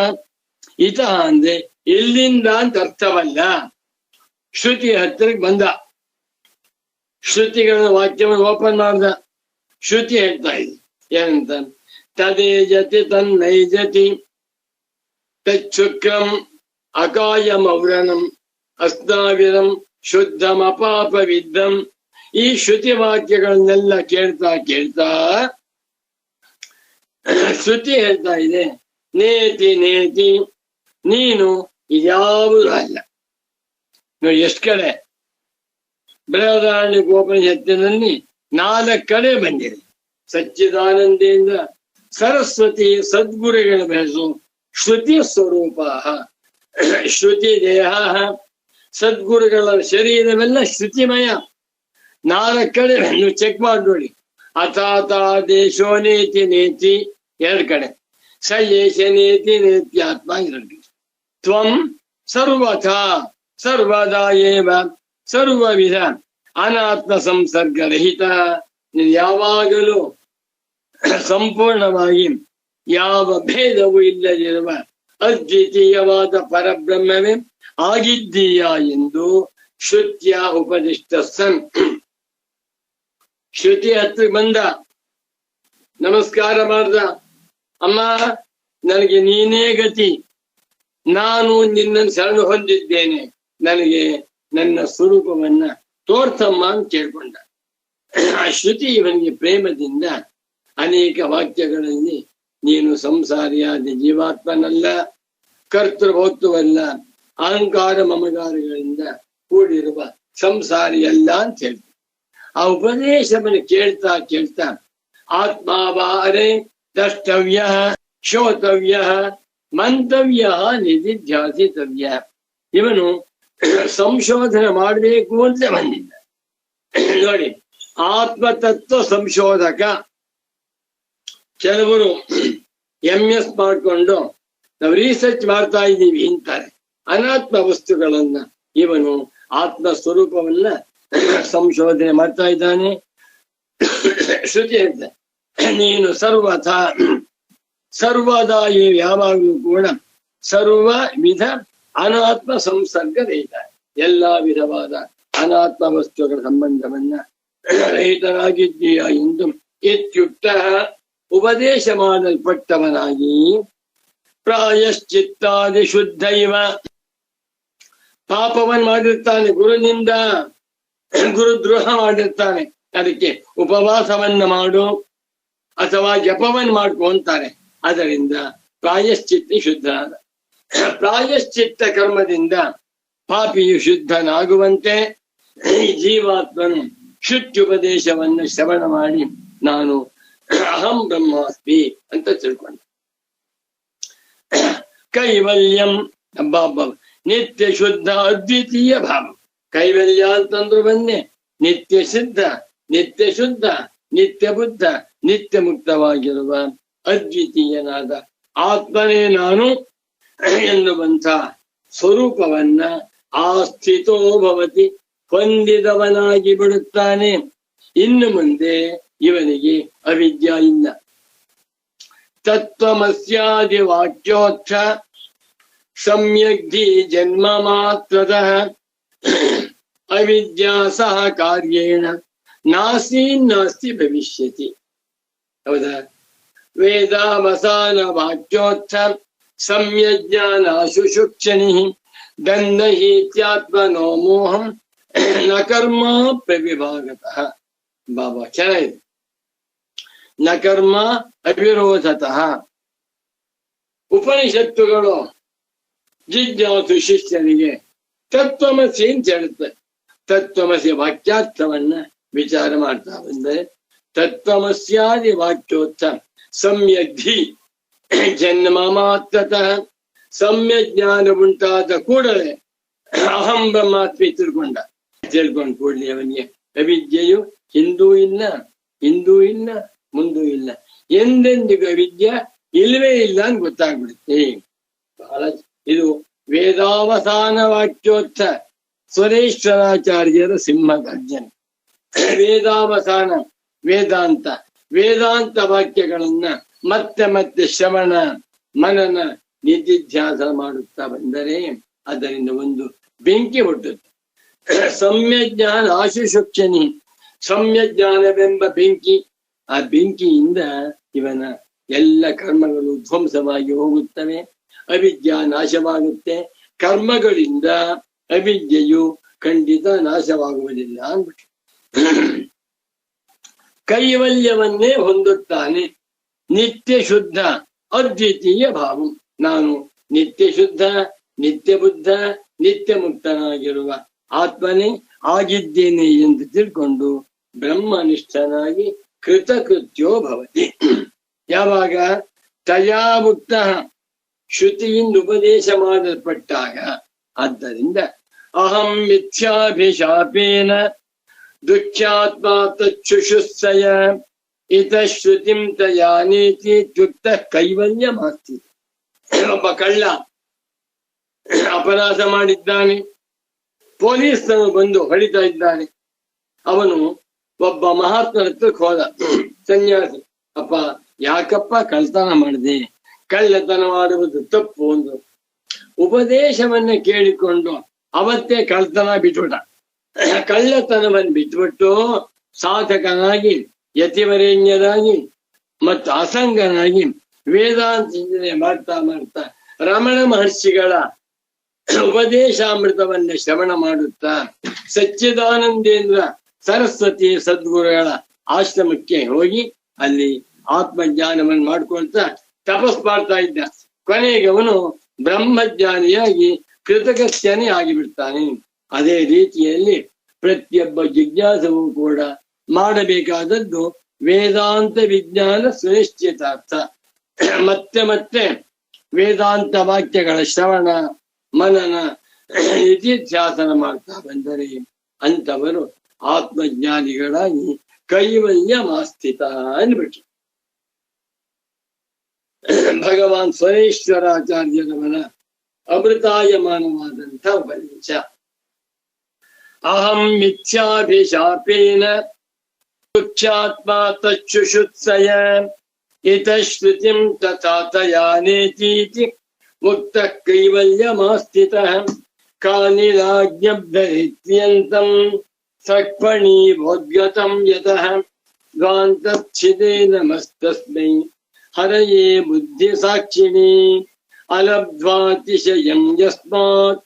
ಇತಃ ಅಂದ್ರೆ ಇಲ್ಲಿಂದ ಅಂತ ಅರ್ಥವಲ್ಲ, ಶ್ರುತಿ ಹತ್ತಿರಕ್ಕೆ ಬಂದ, ಶ್ರುತಿಗಳ ವಾಕ್ಯವನ್ನು ಓಪನ್ ಮಾಡ್ದ. ಶ್ರುತಿ ಹೇಳ್ತಾ ಇದೆ ಏನಂತ? ತದೇಜತಿ ತನ್ನೈಜತಿ ತಚ್ಚುಕ್ರಂ ಅಕಾಯಮೌರಣಂ ಅಸ್ನಾವಿರಂ ಶುದ್ಧಂ ಅಪಾಪವಿದ್ದಂ. ಈ ಶ್ರುತಿ ವಾಕ್ಯಗಳನ್ನೆಲ್ಲ ಕೇಳ್ತಾ ಕೇಳ್ತಾ ಶ್ರುತಿ ಹೇಳ್ತಾ ಇದೆ, ನೇತಿ ನೇತಿ ನೀನು ಇದ್ಯಾವುದೂ ಅಲ್ಲ. ನೋಡಿ ಎಷ್ಟು ಕಡೆ ಬೃಹದಾರಣ್ಯಕೋಪನಿಷತ್ತಿನಲ್ಲಿ 4 ಕಡೆ ಬಂದಿದೆ. ಸಚ್ಚಿದಾನಂದೇಂದ್ರ ಸರಸ್ವತಿ ಸದ್ಗುರುಗಳ ಬೆಳೆಸು ಶ್ರುತಿ ಸ್ವರೂಪ ಶ್ರುತಿ ದೇಹ ಸದ್ಗುರುಗಳ ಶರೀರವೆಲ್ಲ ಶ್ರುತಿಮಯ. 4 ಕಡೆ ನೀವು ಚೆಕ್ ಮಾಡಿ ನೋಡಿ. ಅಥಾತ ದೇಶೋ ನೇತಿ ನೇತಿ 2 ಕಡೆ, ಸ ಏಷ ನೇತಿ ನೇತ್ಯಾತ್ಮ 2 ಕಡೆ. ತ್ವಂ ಸರ್ವಥ ಸರ್ವದಾ ಏವ ಸರ್ವವಿಧ ಅನಾತ್ಮ ಸಂಸರ್ಗರಹಿತ. ನೀನು ಯಾವಾಗಲೂ ಸಂಪೂರ್ಣವಾಗಿ ಯಾವ ಭೇದವೂ ಇಲ್ಲದಿರುವ ಅದ್ವಿತೀಯವಾದ ಪರಬ್ರಹ್ಮವೇ ಆಗಿದ್ದೀಯಾ ಎಂದು ಶ್ರುತ್ಯ ಉಪದಿಷ್ಟ ಸನ್. ಶ್ರುತಿ ಹತ್ರ ಬಂದ, ನಮಸ್ಕಾರ ಮಾಡ್ದ. ಅಮ್ಮ, ನನಗೆ ನೀನೇ ಗತಿ, ನಾನು ನಿನ್ನನ್ನು ಶರಣು ಹೊಂದಿದ್ದೇನೆ, ನನಗೆ ನನ್ನ ಸ್ವರೂಪವನ್ನ ತೋರ್ತಮ್ಮ ಅಂತ ಕೇಳ್ಕೊಂಡ. ಆ ಶ್ರುತಿ ಇವನಿಗೆ ಪ್ರೇಮದಿಂದ ಅನೇಕ ವಾಕ್ಯಗಳಲ್ಲಿ ನೀನು ಸಂಸಾರಿಯಾದ ಜೀವಾತ್ಮನಲ್ಲ, ಕರ್ತೃಭೋತ್ವವಲ್ಲ, ಅಹಂಕಾರ ಮಮಕಾರಗಳಿಂದ ಕೂಡಿರುವ ಸಂಸಾರಿಯಲ್ಲ ಅಂತ ಹೇಳ್ತೀವಿ. ಆ ಉಪದೇಶವನ್ನು ಕೇಳ್ತಾ ಕೇಳ್ತಾ ಆತ್ಮಾವಾರೆ ದ್ರಷ್ಟವ್ಯ ಶ್ರೋತವ್ಯ ಮಂತವ್ಯ ನಿಧಿಧ್ಯಾಸಿತವ್ಯ. ಇವನು ಸಂಶೋಧನೆ ಮಾಡಬೇಕು ಅಂತ ಬಂದಿದ್ದ. ನೋಡಿ, ಆತ್ಮತತ್ವ ಸಂಶೋಧಕ. ಕೆಲವರು MS ಮಾಡಿಕೊಂಡು ನಾವು ರಿಸರ್ಚ್ ಮಾಡ್ತಾ ಇದ್ದೀವಿ ಅಂತಾರೆ. ಅನಾತ್ಮ ವಸ್ತುಗಳನ್ನ ಇವನು ಆತ್ಮ ಸ್ವರೂಪವನ್ನ ಸಂಶೋಧನೆ ಮಾಡ್ತಾ ಇದ್ದಾನೆ. ಶ್ರುತಿ ಹೇಳ್ತ, ನೀನು ಸರ್ವಥ ಸರ್ವದಾ ಯಾವಾಗಲೂ ಕೂಡ ಸರ್ವ ವಿಧ ಅನಾತ್ಮ ಸಂಸರ್ಗ ರಹಿತ, ಎಲ್ಲಾ ವಿಧವಾದ ಅನಾತ್ಮ ವಸ್ತುಗಳ ಸಂಬಂಧವನ್ನ ರಹಿತನಾಗಿದ್ದೀಯ ಎಂದು ಇತ್ಯುಕ್ತ ಉಪದೇಶ ಮಾಡಲ್ಪಟ್ಟವನಾಗಿ ಪ್ರಾಯಶ್ಚಿತ್ತಾದಿ ಶುದ್ಧೈವ ಪಾಪವನ್ನು ಮಾಡಿರ್ತಾನೆ, ಗುರುನಿಂದ ಗುರುದ್ರೋಹ ಮಾಡಿರ್ತಾನೆ, ಅದಕ್ಕೆ ಉಪವಾಸವನ್ನ ಮಾಡು ಅಥವಾ ಜಪವನ್ನು ಮಾಡ್ಕೊ ಅಂತಾರೆ. ಅದರಿಂದ ಪ್ರಾಯಶ್ಚಿತ್ತಿ ಶುದ್ಧನಾದ. ಪ್ರಾಯಶ್ಚಿತ್ತ ಕರ್ಮದಿಂದ ಪಾಪಿಯು ಶುದ್ಧನಾಗುವಂತೆ ಈ ಜೀವಾತ್ಮನು ಶುದ್ಧೋಪದೇಶವನ್ನು ಶ್ರವಣ ಮಾಡಿ ನಾನು ಅಹಂ ಬ್ರಹ್ಮಾಸ್ಮಿ ಅಂತ ತಿಳ್ಕೊಂಡ. ಕೈವಲ್ಯಂ ನಿತ್ಯ ಶುದ್ಧ ಅದ್ವಿತೀಯ ಭಾವ. ಕೈವಲ್ಯ ಅಂತಂದ್ರು ಬನ್ನೆ ನಿತ್ಯ ಸಿದ್ಧ, ನಿತ್ಯ ಶುದ್ಧ, ನಿತ್ಯ ಬುದ್ಧ, ನಿತ್ಯ ಮುಕ್ತವಾಗಿರುವ ಅದ್ವಿತೀಯನಾದ ಆತ್ಮನೇ ನಾನು ಎನ್ನುವಂಥ ಸ್ವರೂಪವನ್ನ ಆಸ್ಥಿತೋ ಭವತಿ ಹೊಂದಿದವನಾಗಿ ಬಿಡುತ್ತಾನೆ. ಇನ್ನು ಮುಂದೆ ಇವನಿಗೆ ಅವಿದ್ಯ ಇಲ್ಲ. ತತ್ವಮಸ್ಯಾದಿ ವಾಕ್ಯೋತ್ಥ ಸಮ್ಯಗ್ಧಿ ಜನ್ಮ ಮಾತ್ರತಃ ಅವಿದ್ಯಾ ಸಹ ಕಾರ್ಯೇಣ ನಾಸ್ತಿ ಭವಿಷ್ಯತಿ. ಹೌದಾ? ವೇದಾವಸಾನ ವಾಕ್ಯೋತ್ಥ ಸಮ್ಯಜ್ಞಾನಾಶು ಶುಕ್ಷಣಿ ದಂದಹೀತ್ಯಾತ್ಮನೋ ಮೋಹಂ ನ ಕರ್ಮ ಪ್ರವಿಭಾಗತಃ. ಬಾಬಾ ಚೆನ್ನಾಗಿದೆ. ನ ಕರ್ಮ ಅವಿರೋಧತಃ. ಉಪನಿಷತ್ತುಗಳು ಜಿಜ್ಞಾಸು ಶಿಷ್ಯನಿಗೆ ತತ್ವಮಸಿ ಅಂತ ಹೇಳುತ್ತೆ. ತತ್ವಮಸಿ ವಾಕ್ಯಾರ್ಥವನ್ನ ವಿಚಾರ ಮಾಡ್ತಾ ಬಂದರೆ ತತ್ವಮಸ್ಯಾದಿ ವಾಕ್ಯೋತ್ಥ ಸಮ್ಯಗ್ಧಿ ಜನ್ಮ ಮಾತ್ರತಃ ಸಮ್ಯಜ್ಞಾನ ಉಂಟಾದ ಕೂಡಲೇ ಅಹಂ ಬ್ರಹ್ಮಾತ್ಮಿ ತಿಳ್ಕೊಂಡು ಕೂಡಲೇ ಅವನಿಗೆ ಅವಿದ್ಯೆಯು ಹಿಂದೂ ಇಲ್ಲ ಮುಂದೂ ಇಲ್ಲ, ಎಂದೆಂದಿಗೂ ಅವಿದ್ಯೆ ಇಲ್ಲವೇ ಇಲ್ಲ ಅಂತ ಗೊತ್ತಾಗ್ಬಿಡುತ್ತೆ. ಬಹಳ ಇದು ವೇದಾವಸಾನ ವಾಕ್ಯೋತ್ಥ ಸ್ವರೇಶ್ವರಾಚಾರ್ಯರ ಸಿಂಹಗರ್ಜನೆ. ವೇದಾವಸಾನ ವೇದಾಂತ ವಾಕ್ಯಗಳನ್ನ ಮತ್ತೆ ಮತ್ತೆ ಶ್ರವಣ ಮನನ ನಿಧಿಧ್ಯಾಸ ಮಾಡುತ್ತಾ ಬಂದರೆ ಅದರಿಂದ ಒಂದು ಬೆಂಕಿ ಹುಟ್ಟುತ್ತೆ. ಸಮ್ಯಜ್ಞಾನ ಆಶುಶುಕ್ಷಣಿ, ಸಮ್ಯಜ್ಞಾನವೆಂಬ ಬೆಂಕಿ. ಆ ಬೆಂಕಿಯಿಂದ ಇವನ ಎಲ್ಲ ಕರ್ಮಗಳು ಧ್ವಂಸವಾಗಿ ಹೋಗುತ್ತವೆ, ಅವಿದ್ಯಾ ನಾಶವಾಗುತ್ತೆ. ಕರ್ಮಗಳಿಂದ ಅವಿದ್ಯೆಯು ಖಂಡಿತ ನಾಶವಾಗುವುದಿಲ್ಲ ಅಂದ್ಬಿಟ್ಟು ಕೈವಲ್ಯವನ್ನೇ ಹೊಂದುತ್ತಾನೆ. ನಿತ್ಯ ಶುದ್ಧ ಅದ್ವಿತೀಯ ಭಾವ. ನಾನು ನಿತ್ಯ ಶುದ್ಧ, ನಿತ್ಯ ಬುದ್ಧ, ನಿತ್ಯ ಮುಕ್ತನಾಗಿರುವ ಆತ್ಮನೇ ಆಗಿದ್ದೇನೆ ಎಂದು ತಿಳ್ಕೊಂಡು ಬ್ರಹ್ಮನಿಷ್ಠನಾಗಿ ಕೃತಕೃತ್ಯೋ ಭವತಿ. ಯಾವಾಗ ತಯಾ ಮುಕ್ತ ಶ್ರುತಿಯಿಂದ ಉಪದೇಶ ಮಾಡಲ್ಪಟ್ಟಾಗ. ಆದ್ದರಿಂದ ಅಹಂ ಮಿಥ್ಯಾಭಿಶಾಪೇನ ದುಃಖ್ಯಾತ್ಮ ತಚ್ಚುಷುಸ್ಸಯ ಇತ ಶ್ರುತಿಂ ತಯಾ ನೀತಿ ತ್ಯುಕ್ತ ಕೈವಲ್ಯ ಮಾಸ್ತಿ. ಒಬ್ಬ ಕಳ್ಳ ಅಪರಾಧ ಮಾಡಿದ್ದಾನೆ, ಪೊಲೀಸರು ಬಂದು ಹೊಡಿತಾ ಇದ್ದಾನೆ. ಅವನು ಒಬ್ಬ ಮಹಾತ್ಮನ ಹತ್ರಕ್ಕೆ ಹೋದ, ಸನ್ಯಾಸಿ. ಅಪ್ಪ, ಯಾಕಪ್ಪ ಕಳ್ತನ ಮಾಡಿದೆ? ಕಳ್ಳತನ ಮಾಡುವುದು ತಪ್ಪು ಒಂದು ಉಪದೇಶವನ್ನ ಕೇಳಿಕೊಂಡು ಅವತ್ತೇ ಕಳ್ತನ ಬಿಟ್ಬಿಟ್ಟ. ಕಳ್ಳತನವನ್ನು ಬಿಟ್ಬಿಟ್ಟು ಸಾಧಕನಾಗಿ, ಯತಿವರೇಣ್ಯರಾಗಿ ಮತ್ತು ಅಸಂಗನಾಗಿ ವೇದಾಂತ ಚಿಂತನೆ ಮಾಡ್ತಾ ರಮಣ ಮಹರ್ಷಿಗಳ ಉಪದೇಶಾಮೃತವನ್ನ ಶ್ರವಣ ಮಾಡುತ್ತಾ ಸಚ್ಚಿದಾನಂದೇಂದ್ರ ಸರಸ್ವತಿ ಸದ್ಗುರುಗಳ ಆಶ್ರಮಕ್ಕೆ ಹೋಗಿ ಅಲ್ಲಿ ಆತ್ಮಜ್ಞಾನವನ್ನು ಮಾಡ್ಕೊಳ್ತಾ ತಪಸ್ ಮಾಡ್ತಾ ಇದ್ದ. ಕೊನೆಗೆ ಅವನು ಬ್ರಹ್ಮಜ್ಞಾನಿಯಾಗಿ ಕೃತಕೃತ್ಯನೇ ಆಗಿಬಿಡ್ತಾನೆ. ಅದೇ ರೀತಿಯಲ್ಲಿ ಪ್ರತಿಯೊಬ್ಬ ಜಿಜ್ಞಾಸವೂ ಕೂಡ ಮಾಡಬೇಕಾದದ್ದು ವೇದಾಂತ ವಿಜ್ಞಾನ ಸುನಿಶ್ಚಿತಾರ್ಥ. ಮತ್ತೆ ಮತ್ತೆ ವೇದಾಂತ ವಾಕ್ಯಗಳ ಶ್ರವಣ ಮನನ ನಿಧಿಧ್ಯಾಸನ ಮಾಡ್ತಾ ಬಂದರೆ ಅಂತವರು ಆತ್ಮಜ್ಞಾನಿಗಳಾಗಿ ಕೈವಲ್ಯ ಮಾಸ್ಥಿತ ಅಂದ್ಬಿಟ್ರು. ಭಗವಾನ್ ಸ್ವರೇಶ್ವರಾಚಾರ್ಯರವರ ಅಮೃತಾಯಮಾನವಾದಂಥ ಉಪದೇಶ. ಅಹಂ ಮಿಥ್ಯಾಭಿಶಾಪೇನ ದುಃಖ್ಯಾತ್ಮ ತಚ್ಚುಷುತ್ಸಯ ಇತ ಶ್ರುತಿಂ ತಥಾ ತಯಾ ನೇತೀತಿ ಮುಕ್ತ ಕೈವಲ್ಯಮಾಸ್ಥಿತಃ ಕಾನಿರಾಜ್ಞಬ್ಧರಿತ್ಯಂತಂ सक्पणीभोद्गतं यतः द्वान्तच्छिदे नमस्तस्मै हरये बुद्धिसाक्षिणे अलब्ध्वातिशयं यस्मात्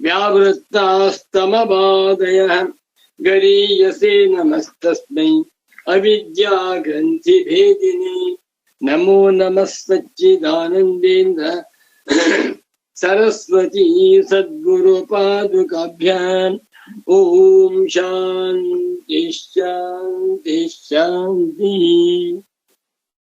व्यावृत्तास्तमबाधयः गरीयसे नमस्तस्मै अविद्याग्रन्थिभेदिने नमो नमः सच्चिदानन्देन्द्र सरस्वती सद्गुरुपादुकाभ्याम् ॐ शान्ति शान्ति शान्तिः।